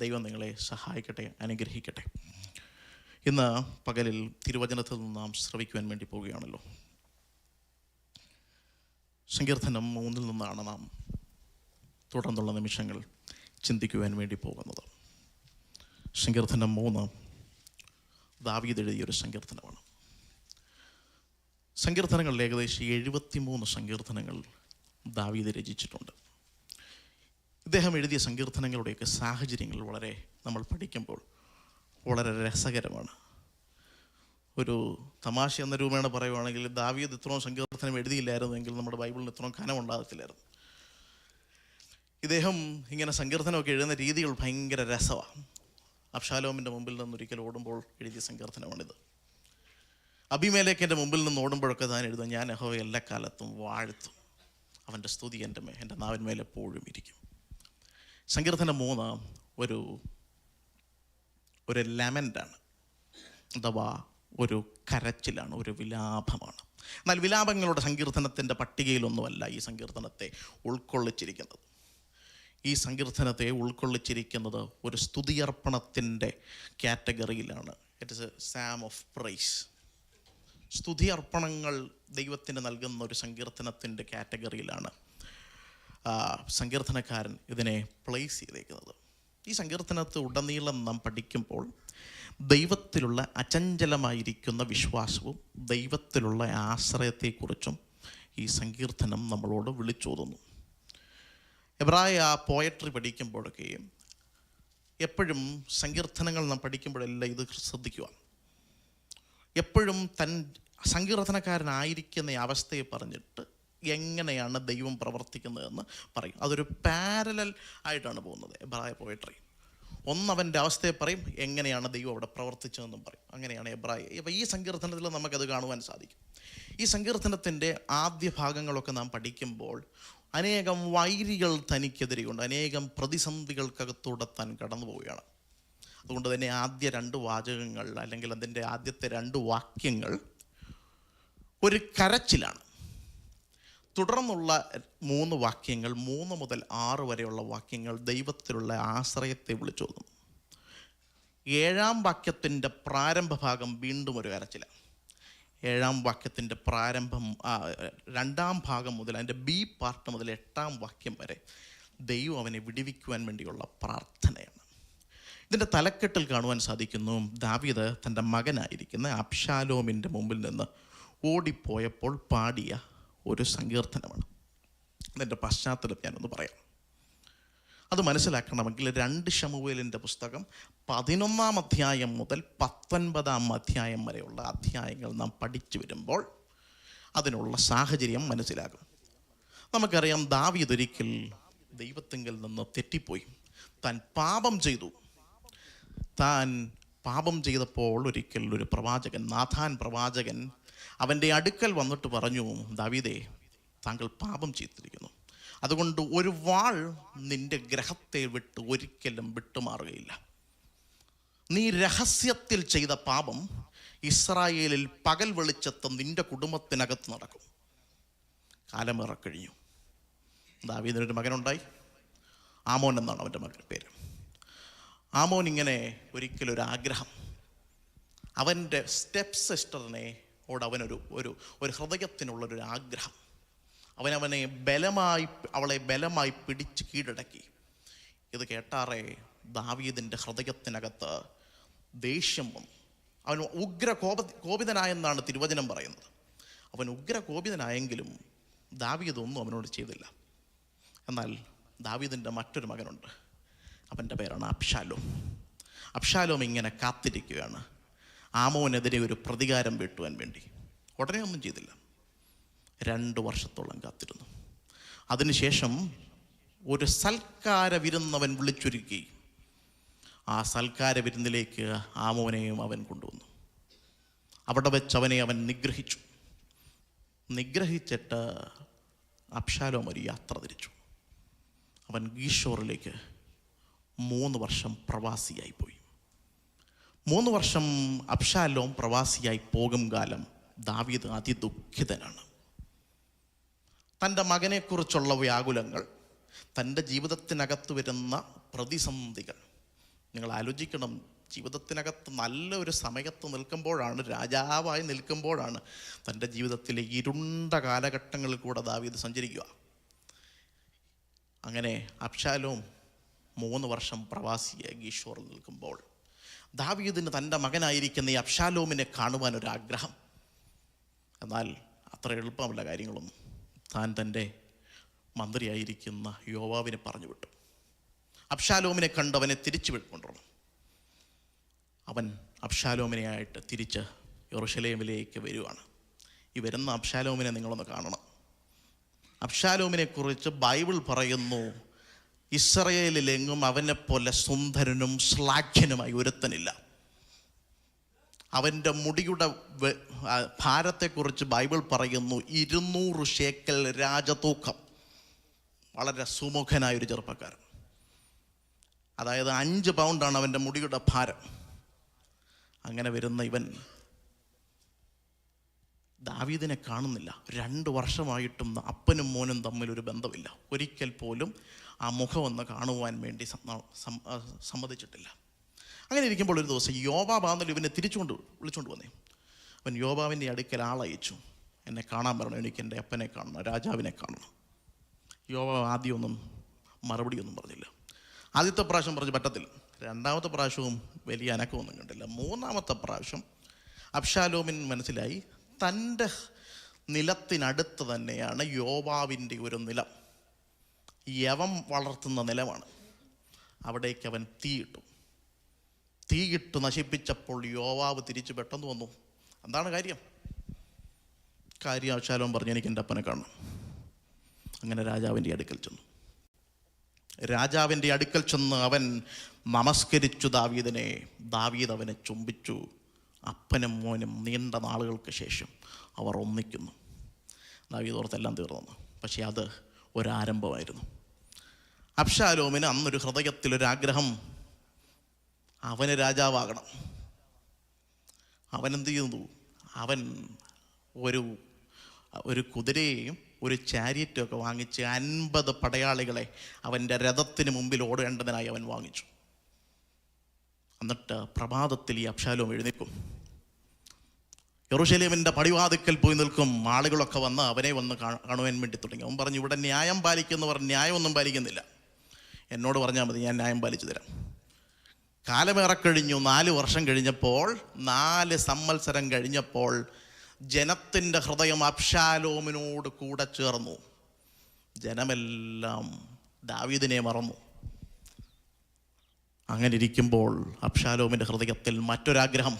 ദൈവം നിങ്ങളെ സഹായിക്കട്ടെ, അനുഗ്രഹിക്കട്ടെ. ഇന്ന് പകലിൽ തിരുവചനത്തിൽ നിന്ന് നാം ശ്രവിക്കുവാൻ വേണ്ടി പോവുകയാണല്ലോ. സങ്കീർത്തനം 3 നിന്നാണ് നാം തുടർന്നുള്ള നിമിഷങ്ങൾ ചിന്തിക്കുവാൻ വേണ്ടി പോകുന്നത്. സങ്കീർത്തനം 3 ദാവീദ് എഴുതിയൊരു സങ്കീർത്തനമാണ്. സങ്കീർത്തനങ്ങളിൽ ഏകദേശം 73 സങ്കീർത്തനങ്ങൾ ദാവീദ് രചിച്ചിട്ടുണ്ട്. ഇദ്ദേഹം എഴുതിയ സങ്കീർത്തനങ്ങളുടെയൊക്കെ സാഹചര്യങ്ങൾ വളരെ നമ്മൾ പഠിക്കുമ്പോൾ വളരെ രസകരമാണ്. ഒരു തമാശ എന്ന രൂപേണ പറയുവാണെങ്കിൽ ദാവീദ് ഇത്രയും സങ്കീർത്തനം എഴുതിയില്ലായിരുന്നെങ്കിൽ നമ്മുടെ ബൈബിളിന് ഇത്രയും കനമുണ്ടാകത്തില്ലായിരുന്നു. ഇദ്ദേഹം ഇങ്ങനെ സങ്കീർത്തനമൊക്കെ എഴുതുന്ന രീതികൾ ഭയങ്കര രസമാണ്. അബ്ശാലോമിൻ്റെ മുമ്പിൽ നിന്നൊരിക്കൽ ഓടുമ്പോൾ എഴുതിയ സങ്കീർത്തനമാണിത്. അബീമേലെക്കിൻ്റെ മുമ്പിൽ നിന്ന് ഓടുമ്പോഴൊക്കെ താൻ എഴുതും, ഞാൻ യഹോവയെ എല്ലാ കാലത്തും വാഴ്ത്തും, അവൻ്റെ സ്തുതി എൻ്റെ നാവിന്മേൽ എപ്പോഴും ഇരിക്കും. സങ്കീർത്തനം 3 ഒരു ലെമൻ്റാണ്, അഥവാ ഒരു കരച്ചിലാണ്, ഒരു വിലാപമാണ്. എന്നാൽ വിലാപങ്ങളുടെ സങ്കീർത്തനത്തിൻ്റെ പട്ടികയിലൊന്നുമല്ല ഈ സങ്കീർത്തനത്തെ ഉൾക്കൊള്ളിച്ചിരിക്കുന്നത്. ഈ സങ്കീർത്തനത്തെ ഉൾക്കൊള്ളിച്ചിരിക്കുന്നത് ഒരു സ്തുതിയർപ്പണത്തിൻ്റെ കാറ്റഗറിയിലാണ്. It is a psalm of praise. സ്തുതി അർപ്പണങ്ങൾ ദൈവത്തിന് നൽകുന്ന ഒരു സങ്കീർത്തനത്തിൻ്റെ കാറ്റഗറിയിലാണ് സങ്കീർത്തനക്കാരൻ ഇതിനെ പ്ലേസ് ചെയ്തേക്കുന്നത്. ഈ സങ്കീർത്തനത്തെ ഉടനീളം നാം പഠിക്കുമ്പോൾ ദൈവത്തിലുള്ള അചഞ്ചലമായിരിക്കുന്ന വിശ്വാസവും ദൈവത്തിലുള്ള ആശ്രയത്തെക്കുറിച്ചും ഈ സങ്കീർത്തനം നമ്മളോട് വിളിച്ചോതുന്നു. എബ്രായ പോയട്രി പഠിക്കുമ്പോഴൊക്കെയും എപ്പോഴും സങ്കീർത്തനങ്ങൾ നാം പഠിക്കുമ്പോഴെല്ലാം ഇത് ശ്രദ്ധിക്കുക. എപ്പോഴും സങ്കീർത്തനക്കാരനായിരിക്കുന്ന അവസ്ഥയെ പറഞ്ഞിട്ട് എങ്ങനെയാണ് ദൈവം പ്രവർത്തിക്കുന്നതെന്ന് പറയും. അതൊരു പാരലൽ ആയിട്ടാണ് പോകുന്നത്. എബ്രായ പോയട്രി അവൻ്റെ അവസ്ഥയെ പറയും, എങ്ങനെയാണ് ദൈവം അവിടെ പ്രവർത്തിച്ചതെന്നും പറയും. അങ്ങനെയാണ് എബ്രായ. അപ്പോൾ ഈ സങ്കീർത്തനത്തിൽ നമുക്കത് കാണുവാൻ സാധിക്കും. ഈ സങ്കീർത്തനത്തിൻ്റെ ആദ്യ ഭാഗങ്ങളൊക്കെ നാം പഠിക്കുമ്പോൾ അനേകം വൈരികൾ തനിക്കെതിരെയുണ്ട്, അനേകം പ്രതിസന്ധികൾക്കകത്തൂടെ താൻ കടന്നു പോവുകയാണ്. അതുകൊണ്ട് തന്നെ ആദ്യ 2 വാചകങ്ങൾ അല്ലെങ്കിൽ അതിൻ്റെ ആദ്യത്തെ 2 വാക്യങ്ങൾ ഒരു കരച്ചിലാണ്. തുടർന്നുള്ള 3 വാക്യങ്ങൾ 3 മുതൽ 6 വരെയുള്ള വാക്യങ്ങൾ ദൈവത്തിലുള്ള ആശ്രയത്തെ വിളിച്ചോതുന്നു. 7-ാം വാക്യത്തിൻ്റെ പ്രാരംഭ ഭാഗം വീണ്ടും ഒരു കരച്ചിലാണ്. 7-ാം വാക്യത്തിൻ്റെ പ്രാരംഭം 2-ാം ഭാഗം മുതൽ അതിൻ്റെ ബി പാർട്ട് മുതൽ 8-ാം വാക്യം വരെ ദൈവം അവനെ വിടുവിക്കുവാൻ വേണ്ടിയുള്ള പ്രാർത്ഥനയാണ്. ഇതിൻ്റെ തലക്കെട്ടിൽ കാണുവാൻ സാധിക്കുന്നു, ദാവീദ് തൻ്റെ മകനായിരിക്കുന്ന അബ്ശാലോമിൻ്റെ മുമ്പിൽ നിന്ന് ഓടിപ്പോയപ്പോൾ പാടിയ ഒരു സങ്കീർത്തനമാണ്. അതിൻ്റെ പശ്ചാത്തലം ഞാനൊന്ന് പറയാം. അത് മനസ്സിലാക്കണമെങ്കിൽ 2 ശമൂവേലിൻ്റെ പുസ്തകം 11-ാം അധ്യായം മുതൽ 19-ാം അധ്യായം വരെയുള്ള അധ്യായങ്ങൾ നാം പഠിച്ചു വരുമ്പോൾ അതിനുള്ള സാഹചര്യം മനസ്സിലാകും. നമുക്കറിയാം, ദാവീദ് ഒരിക്കൽ ദൈവത്തിങ്കൽ നിന്ന് തെറ്റിപ്പോയി. താൻ പാപം ചെയ്തപ്പോൾ ഒരിക്കൽ ഒരു പ്രവാചകൻ, നാഥാൻ പ്രവാചകൻ, അവൻ്റെ അടുക്കൽ വന്നിട്ട് പറഞ്ഞു, ദാവീദേ, താങ്കൾ പാപം ചെയ്തിരിക്കുന്നു, അതുകൊണ്ട് ഒരു വാൾ നിന്റെ ഗ്രഹത്തെ വിട്ട് ഒരിക്കലും വിട്ടുമാറുകയില്ല. നീ രഹസ്യത്തിൽ ചെയ്ത പാപം ഇസ്രായേലിൽ പകൽ വെളിച്ചത്ത് നിന്റെ കുടുംബത്തിനകത്ത് നടക്കും. കാലമേറെ കഴിഞ്ഞു. ദാവീദിനൊരു മകനുണ്ടായി. ആമോൻ എന്നാണ് അവൻ്റെ മകൻ്റെ പേര്. ആമോൻ ഇങ്ങനെ ഒരിക്കലൊരു ആഗ്രഹം, അവൻ്റെ സ്റ്റെപ്പ് സിസ്റ്ററിനെ അവനൊരു ഹൃദയത്തിനുള്ളൊരു ആഗ്രഹം. അവളെ ബലമായി പിടിച്ച് കീഴടക്കി. ഇത് കേട്ടാറേ ദാവീദിൻ്റെ ഹൃദയത്തിനകത്ത് ദേഷ്യം വന്നു. അവൻ കോപിതനായെന്നാണ് തിരുവചനം പറയുന്നത്. അവൻ കോപിതനായെങ്കിലും ദാവീദൊന്നും അവനോട് ചെയ്തില്ല. എന്നാൽ ദാവീദിൻ്റെ മറ്റൊരു മകനുണ്ട്, അവൻ്റെ പേരാണ് അബ്ശാലോം. അബ്ശാലോം ഇങ്ങനെ കാത്തിരിക്കുകയാണ് ആമോനെതിരെ ഒരു പ്രതികാരം വീട്ടുവാൻ വേണ്ടി. ഉടനെ ഒന്നും ചെയ്തില്ല. 2 വർഷത്തോളം കാത്തിരുന്നു. അതിനുശേഷം ഒരു സൽക്കാര വിരുന്നവൻ വിളിച്ചൊരുക്കി. ആ സൽക്കാര വിരുന്നിലേക്ക് ആമോനെയും അവൻ കൊണ്ടുവന്നു. അവിടെ വെച്ച് അവനെ അവൻ നിഗ്രഹിച്ചിട്ട് അബ്ശാലോം ഒരു യാത്ര തിരിച്ചു. അവൻ ഗീഷോറിലേക്ക് 3 വർഷം പ്രവാസിയായി പോയി. 3 വർഷം അബ്ശാലോം പ്രവാസിയായി പോകും കാലം ദാവീദ് അതിദുഃഖിതനാണ്. തൻ്റെ മകനെക്കുറിച്ചുള്ള വ്യാകുലങ്ങൾ, തൻ്റെ ജീവിതത്തിനകത്ത് വരുന്ന പ്രതിസന്ധികൾ, നിങ്ങൾ ആലോചിക്കണം, ജീവിതത്തിനകത്ത് നല്ലൊരു സമയത്ത് നിൽക്കുമ്പോഴാണ്, രാജാവായി നിൽക്കുമ്പോഴാണ് തൻ്റെ ജീവിതത്തിലെ ഇരുണ്ട കാലഘട്ടങ്ങളിൽ കൂടെ ദാവീദ് സഞ്ചരിക്കുക. അങ്ങനെ അബ്ശാലോം 3 വർഷം പ്രവാസിയായി ഗീഷോറിൽ നിൽക്കുമ്പോൾ ദാവീദിന് തൻ്റെ മകനായിരിക്കുന്ന ഈ അബ്ശാലോമിനെ കാണുവാനൊരാഗ്രഹം. എന്നാൽ അത്ര എളുപ്പമല്ല കാര്യങ്ങളൊന്നും. താൻ തൻ്റെ മന്ത്രിയായിരിക്കുന്ന യോവാബിനെ പറഞ്ഞു വിട്ടു. അബ്ശാലോമിനെ കണ്ട് അവനെ തിരിച്ചു കൊണ്ടുവരണം. അവൻ അബ്ശാലോമിനെയായിട്ട് തിരിച്ച് യെരൂശലേമിലേക്ക് വരുവാണ്. ഈ വരുന്ന അബ്ശാലോമിനെ നിങ്ങളൊന്ന് കാണണം. അബ്ശാലോമിനെ കുറിച്ച് ബൈബിൾ പറയുന്നു, ഇസ്രയേലിലെങ്ങും അവനെപ്പോലെ സുന്ദരനും ശ്ലാഘ്യനുമായി ഒരുത്തനില്ല. അവൻ്റെ മുടിയുടെ ഭാരത്തെക്കുറിച്ച് ബൈബിൾ പറയുന്നു 200 ശേക്കൽ രാജതൂക്കം. വളരെ സുമുഖനായൊരു ചെറുപ്പക്കാരൻ. അതായത് 5 പൗണ്ടാണ് അവൻ്റെ മുടിയുടെ ഭാരം. അങ്ങനെ വരുന്ന ഇവൻ ദാവീദിനെ കാണുന്നില്ല. 2 വർഷമായിട്ടും അപ്പനും മോനും തമ്മിലൊരു ബന്ധമില്ല. ഒരിക്കൽ പോലും ആ മുഖമൊന്ന് കാണുവാൻ വേണ്ടി സമ്മതിച്ചിട്ടില്ല. അങ്ങനെ ഇരിക്കുമ്പോൾ ഒരു ദിവസം യോവാബ് ആണെങ്കിലും ഇവനെ വിളിച്ചുകൊണ്ട് വന്നേ. അവൻ യോവാബിൻ്റെ അടുക്കൽ ആളയച്ചു, എന്നെ കാണാൻ പറഞ്ഞു, എനിക്ക് എൻ്റെ അപ്പനെ കാണണം, രാജാവിനെ കാണണം. യോവാബ് ആദ്യമൊന്നും മറുപടിയൊന്നും പറഞ്ഞില്ല. ആദ്യത്തെ പ്രാവശ്യം പറഞ്ഞ് പറ്റത്തില്ല. 2ാമത്തെ പ്രാവശ്യവും വലിയ അനക്കമൊന്നും കണ്ടില്ല. 3ാമത്തെ പ്രാവശ്യം അബ്ശാലോമിന് മനസ്സിലായി തൻ്റെ നിലത്തിനടുത്ത് തന്നെയാണ് യോവാബിൻ്റെ ഒരു നിലം. യവം വളർത്തുന്ന നിലമാണ്. അവിടേക്ക് അവൻ തീയിട്ട് നശിപ്പിച്ചപ്പോൾ യോവാബ് തിരിച്ച് പെട്ടെന്ന് വന്നു. എന്താണ് കാര്യം? അബ്ശാലോം പറഞ്ഞു, എനിക്ക് എൻ്റെ അപ്പനെ കാണണം. അങ്ങനെ രാജാവിൻ്റെ അടുക്കൽ ചെന്നു. രാജാവിൻ്റെ അടുക്കൽ ചെന്ന് അവൻ നമസ്കരിച്ചു ദാവീദിനെ. ദാവീദ് അവനെ ചുംബിച്ചു. അപ്പനും മോനും നീണ്ട നാളുകൾക്ക് ശേഷം അവർ ഒന്നിക്കുന്നു. ദാവീദ് ഓർത്തെല്ലാം തീർന്നു. പക്ഷേ അത് ഒരാരംഭമായിരുന്നു. അബ്ശാലോമിന് അന്നൊരു ഹൃദയത്തിലൊരാഗ്രഹം, അവന് രാജാവാകണം. അവനെന്ത് ചെയ്യുന്നു? അവൻ ഒരു കുതിരയെയും ഒരു ചാരിയറ്റും ഒക്കെ വാങ്ങിച്ച് 50 പടയാളികളെ അവൻ്റെ രഥത്തിന് മുമ്പിൽ ഓടേണ്ടതിനായി അവൻ വാങ്ങിച്ചു. എന്നിട്ട് പ്രഭാതത്തിൽ ഈ അബ്ശാലോം എഴുന്നേൽക്കും. യെരൂശലേമിൻ്റെ പടിവാതിക്കൽ പോയി നിൽക്കും. ആളുകളൊക്കെ വന്ന് അവനെ കാണുവാൻ വേണ്ടി തുടങ്ങി. അവൻ പറഞ്ഞു, ഇവിടെ ന്യായം പാലിക്കുന്നവർ ന്യായമൊന്നും പാലിക്കുന്നില്ല. എന്നോട് പറഞ്ഞാൽ മതി, ഞാൻ ന്യായം പാലിച്ചു തരാം. കാലമേറെ കഴിഞ്ഞു. 4 വർഷം കഴിഞ്ഞപ്പോൾ, 4 സംവത്സരം കഴിഞ്ഞപ്പോൾ ജനത്തിൻ്റെ ഹൃദയം അബ്ശാലോമിനോട് കൂടെ ചേർന്നു. ജനമെല്ലാം ദാവീദിനെ മറന്നു. അങ്ങനെ ഇരിക്കുമ്പോൾ അബ്ശാലോമിൻ്റെ ഹൃദയത്തിൽ മറ്റൊരാഗ്രഹം.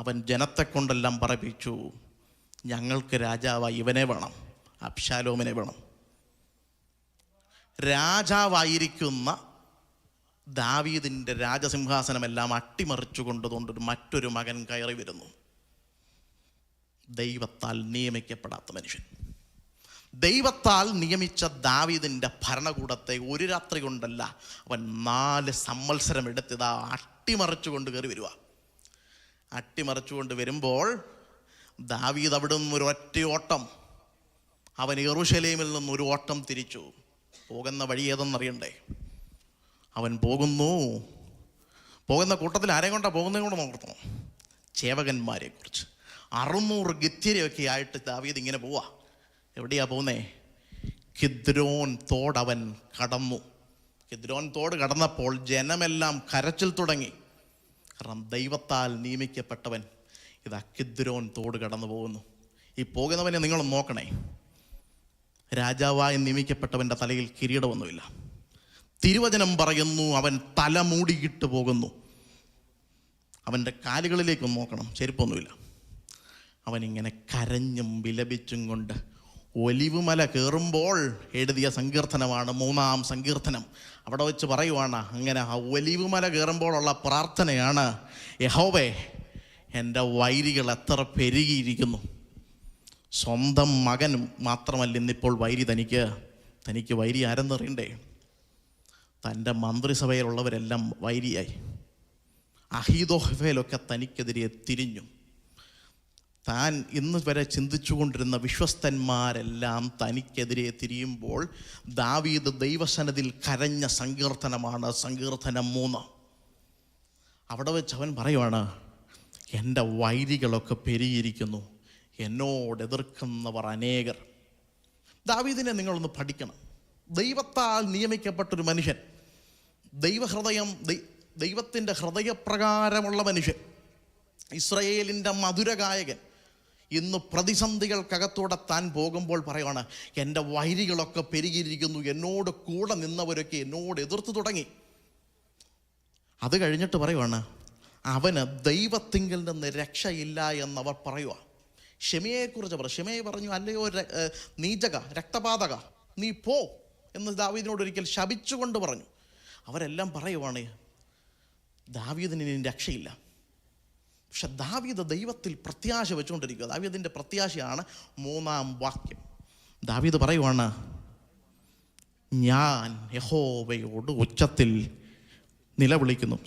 അവൻ ജനത്തെ കൊണ്ടെല്ലാം പറയിപ്പിച്ചു, ഞങ്ങൾക്ക് രാജാവായി ഇവനെ വേണം, അബ്ശാലോമിനെ വേണം. രാജാവായിരിക്കുന്ന ദാവീദിൻ്റെ രാജസിംഹാസനമെല്ലാം അട്ടിമറിച്ചു കൊണ്ടുകൊണ്ട് മറ്റൊരു മകൻ കയറി വരുന്നു. ദൈവത്താൽ നിയമിക്കപ്പെടാത്ത മനുഷ്യൻ. ദൈവത്താൽ നിയമിച്ച ദാവീദിൻ്റെ ഭരണകൂടത്തെ ഒരു രാത്രി കൊണ്ടല്ല, അവൻ 4 സംവത്സരം എടുത്തതാ അട്ടിമറിച്ചുകൊണ്ട് കയറി വരിക. അട്ടിമറിച്ചുകൊണ്ട് വരുമ്പോൾ ദാവീദ് അവിടെ നിന്ന് ഒരു ഒറ്റ ഓട്ടം. അവൻ യെരൂശലേമിൽ നിന്നൊരു ഓട്ടം തിരിച്ചു. പോകുന്ന വഴി ഏതെന്നറിയണ്ടേ? അവൻ പോകുന്ന കൂട്ടത്തിൽ ആരെയും കൊണ്ടാണ് പോകുന്നതും കൂടെ നോക്കണം. ചേവകന്മാരെ കുറിച്ച് 600 ഗിത്യരയൊക്കെ ആയിട്ട് ദാവീദ് ഇങ്ങനെ പോവാ. എവിടെയാ പോകുന്നേ? കിദ്രോൻ തോട് അവൻ കടന്നു. കിദ്രോൻ തോട് കടന്നപ്പോൾ ജനമെല്ലാം കരച്ചിൽ തുടങ്ങി. കാരണം ദൈവത്താൽ നിയമിക്കപ്പെട്ടവൻ ഇതാ കിദ്രോൻ തോട് കടന്നു പോകുന്നു. ഈ പോകുന്നവനെ നിങ്ങൾ നോക്കണേ. രാജാവായി നിയമിക്കപ്പെട്ടവൻ്റെ തലയിൽ കിരീടമൊന്നുമില്ല. തിരുവചനം പറയുന്നു അവൻ തല മൂടിയിട്ട് പോകുന്നു. അവൻ്റെ കാലുകളിലേക്കൊന്ന് നോക്കണം, ചെരുപ്പൊന്നുമില്ല. അവനിങ്ങനെ കരഞ്ഞും വിലപിച്ചും കൊണ്ട് ഒലിവുമല കയറുമ്പോൾ എഴുതിയ സങ്കീർത്തനമാണ് 3-ാം സങ്കീർത്തനം. അവിടെ വെച്ച് പറയുവാണ്, അങ്ങനെ ആ ഒലിവുമല കയറുമ്പോഴുള്ള പ്രാർത്ഥനയാണ്, യഹോവേ എൻ്റെ വൈരികൾ എത്ര പെരുകിയിരിക്കുന്നു. സ്വന്തം മകൻ മാത്രമല്ല ഇന്നിപ്പോൾ വൈരി തനിക്ക് വൈരി ആരെന്നറിയണ്ടേ? തൻ്റെ മന്ത്രിസഭയിലുള്ളവരെല്ലാം വൈരിയായി. അഹീതോഫേലൊക്കെ തനിക്കെതിരെ തിരിഞ്ഞു. താൻ ഇന്ന് വരെ ചിന്തിച്ചുകൊണ്ടിരുന്ന വിശ്വസ്തന്മാരെല്ലാം തനിക്കെതിരെ തിരിയുമ്പോൾ ദാവീദ് ദൈവസന്നിധിയിൽ കരഞ്ഞ സങ്കീർത്തനമാണ് സങ്കീർത്തനം 3. അവിടെ വെച്ച് അവൻ പറയുവാണ്, എൻ്റെ വൈരികളൊക്കെ പെരുകിയിരിക്കുന്നു, എന്നോട് എതിർക്കുന്നവർ അനേകർ. ദാവീദിനെ നിങ്ങളൊന്ന് പഠിക്കണം. ദൈവത്താൽ നിയമിക്കപ്പെട്ടൊരു മനുഷ്യൻ, ദൈവത്തിൻ്റെ ഹൃദയപ്രകാരമുള്ള മനുഷ്യൻ, ഇസ്രായേലിൻ്റെ മധുരഗായകൻ, ഇന്ന് പ്രതിസന്ധികൾക്കകത്തൂടെ താൻ പോകുമ്പോൾ പറയുവാണ്, എൻ്റെ വൈരികളൊക്കെ പെരുകിയിരിക്കുന്നു, എന്നോട് കൂടെ നിന്നവരൊക്കെ എന്നോട് എതിർത്ത് തുടങ്ങി. അത് കഴിഞ്ഞിട്ട് പറയുവാണ്, അവന് ദൈവത്തിങ്കിൽ നിന്ന് രക്ഷയില്ല എന്നവർ പറയുക. ഷെമയെക്കുറിച്ച് പറഞ്ഞു. ഷെമയെ പറഞ്ഞു, അല്ലയോ നീചക, രക്തപാതക, നീ പോ എന്ന് ദാവീദിനോട് ഒരിക്കൽ ശപിച്ചുകൊണ്ട് പറഞ്ഞു. അവരെല്ലാം പറയുവാണ്, ദാവീദിന് ഇനി രക്ഷയില്ല. പക്ഷെ ദാവീദ് ദൈവത്തിൽ പ്രത്യാശ വെച്ചുകൊണ്ടിരിക്കുക. ദാവീദിൻ്റെ പ്രത്യാശയാണ് 3-ാം വാക്യം. ദാവീദ് പറയുവാണ്, ഞാൻ യഹോവയോട് ഉച്ചത്തിൽ നിലവിളിക്കുന്നു.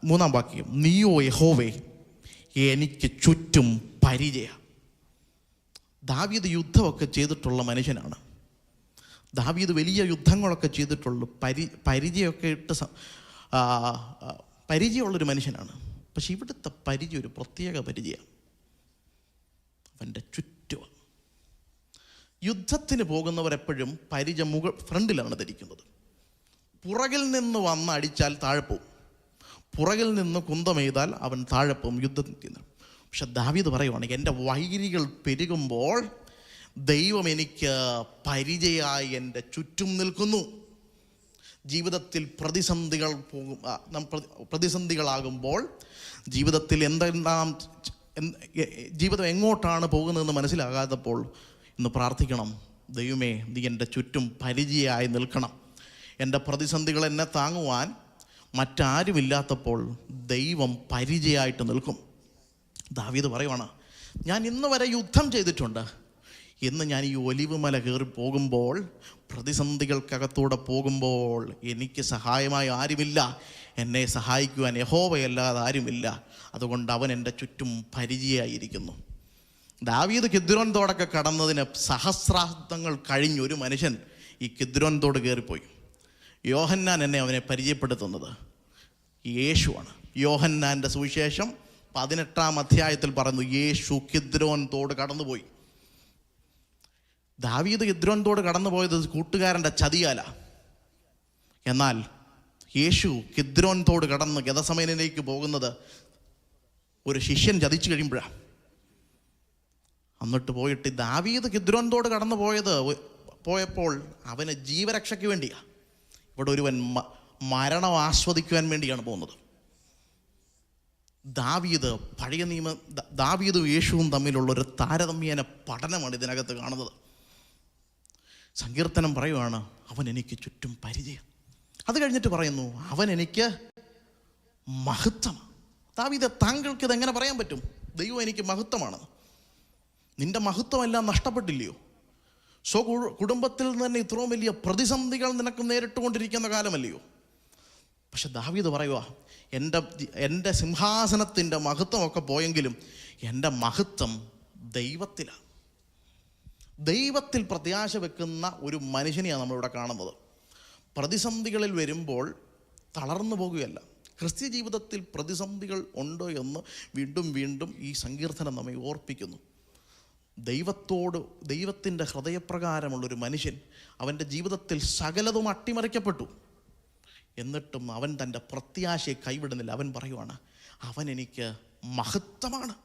3-ാം വാക്യം, നീയോ യഹോവേ എനിക്ക് ചുറ്റും പരിചയ. ദാവീദ് യുദ്ധമൊക്കെ ചെയ്തിട്ടുള്ള മനുഷ്യനാണ്. ദാവീദ് വലിയ യുദ്ധങ്ങളൊക്കെ ചെയ്തിട്ടുള്ളൂ. പരിചയമൊക്കെ ഇട്ട് പരിചയമുള്ളൊരു മനുഷ്യനാണ്. പക്ഷെ ഇവിടുത്തെ പരിചയം ഒരു പ്രത്യേക പരിചയമാണ്. അവൻ്റെ ചുറ്റും യുദ്ധത്തിന് പോകുന്നവരെപ്പോഴും പരിചയം ഫ്രണ്ടിലാണ് ധരിക്കുന്നത്. പുറകിൽ നിന്ന് വന്ന് അടിച്ചാൽ താഴെപ്പോവും, പുറകിൽ നിന്ന് കുന്തമെയ്താൽ അവൻ താഴെപ്പോവും യുദ്ധത്തിൽ. പക്ഷെ ദാവീദ് പറയുവാണ്, എൻ്റെ വൈരികൾ പെരുകുമ്പോൾ ദൈവം എനിക്ക് പരിചയമായി എൻ്റെ ചുറ്റും നിൽക്കുന്നു. ജീവിതത്തിൽ പ്രതിസന്ധികളാകുമ്പോൾ ജീവിതത്തിൽ ജീവിതം എങ്ങോട്ടാണ് പോകുന്നതെന്ന് മനസ്സിലാകാത്തപ്പോൾ ഇന്ന് പ്രാർത്ഥിക്കണം, ദൈവമേ നീ എൻ്റെ ചുറ്റും പരിചയമായി നിൽക്കണം. എൻ്റെ പ്രതിസന്ധികൾ എന്നെ താങ്ങുവാൻ മറ്റാരുമില്ലാത്തപ്പോൾ ദൈവം പരിചയമായിട്ട് നിൽക്കും. ദാവീദ് പറയുവാണ്, ഞാൻ ഇന്ന് വരെ യുദ്ധം ചെയ്തിട്ടുണ്ട്, ഇന്ന് ഞാൻ ഈ ഒലിവ് മല കയറി പോകുമ്പോൾ, പ്രതിസന്ധികൾക്കകത്തൂടെ പോകുമ്പോൾ എനിക്ക് സഹായമായി ആരുമില്ല, എന്നെ സഹായിക്കുവാൻ യഹോവയല്ലാതെ ആരുമില്ല. അതുകൊണ്ട് അവൻ എൻ്റെ ചുറ്റും പരിചയമായിരിക്കുന്നു. ദാവീദ് കിദ്രോൻ തോടൊക്കെ കടന്നതിന് സഹസ്രാബ്ദങ്ങൾ കഴിഞ്ഞൊരു മനുഷ്യൻ ഈ കിദ്രോൻ തോട് കയറിപ്പോയി. യോഹന്നാൻ എന്നെ അവനെ പരിചയപ്പെടുത്തുന്നത് യേശുവാണ്. യോഹന്നാൻ്റെ സുവിശേഷം 18-ാം അധ്യായത്തിൽ പറയുന്നു, യേശു കിദ്രോൻ തോട് കടന്നുപോയി. ദാവീദ് കിദ്രോൻ തോട് കടന്നുപോയത് കൂട്ടുകാരൻ്റെ ചതിയാല. എന്നാൽ യേശു കിദ്രോൻ തോട് കടന്ന് ഗെദസമേനിലേക്ക് പോകുന്നത് ഒരു ശിഷ്യൻ ചതിച്ചു കഴിയുമ്പോഴാണ്. എന്നിട്ട് പോയിട്ട് ദാവീദ് കിദ്രോൻ തോട് കടന്നു പോയപ്പോൾ അവന് ജീവരക്ഷയ്ക്ക് വേണ്ടിയാണ്. ഇവിടെ ഒരുവൻ മരണം ആസ്വദിക്കുവാൻ വേണ്ടിയാണ് പോകുന്നത്. ദാവീദും യേശുവും തമ്മിലുള്ളൊരു താരതമ്യേന പഠനമാണ് ഇതിനകത്ത് കാണുന്നത്. സങ്കീർത്തനം പറയുവാണ്, അവൻ എനിക്ക് ചുറ്റും പരിചയം. അത് കഴിഞ്ഞിട്ട് പറയുന്നു, അവൻ എനിക്ക് മഹത്വം. ദാവീദ്, താങ്കൾക്ക് ഇതെങ്ങനെ പറയാൻ പറ്റും? ദൈവം എനിക്ക് മഹത്വമാണ്. നിന്റെ മഹത്വമെല്ലാം നഷ്ടപ്പെട്ടില്ലയോ? കുടുംബത്തിൽ നിന്ന് തന്നെ ഇത്രയും വലിയ പ്രതിസന്ധികൾ നിനക്ക് നേരിട്ടുകൊണ്ടിരിക്കുന്ന കാലമല്ലയോ? പക്ഷെ ദാവീദ് പറയുക, എൻ്റെ സിംഹാസനത്തിൻ്റെ മഹത്വമൊക്കെ പോയെങ്കിലും എൻ്റെ മഹത്വം ദൈവത്തിലാണ്. ദൈവത്തിൽ പ്രത്യാശ വെക്കുന്ന ഒരു മനുഷ്യനെയാണ് നമ്മളിവിടെ കാണുന്നത്. പ്രതിസന്ധികളിൽ വരുമ്പോൾ തളർന്നു പോകുകയല്ല. ക്രിസ്ത്യ ജീവിതത്തിൽ പ്രതിസന്ധികൾ ഉണ്ടോ എന്ന് വീണ്ടും വീണ്ടും ഈ സങ്കീർത്തനം നമ്മെ ഓർപ്പിക്കുന്നു. ദൈവത്തിൻ്റെ ഹൃദയപ്രകാരമുള്ളൊരു മനുഷ്യൻ, അവൻ്റെ ജീവിതത്തിൽ സകലതും അട്ടിമറിക്കപ്പെട്ടു, എന്നിട്ടും അവൻ തൻ്റെ പ്രത്യാശയെ കൈവിടുന്നില്ല. അവൻ പറയുവാണ്, അവൻ എനിക്ക് മഹത്വമാണ്.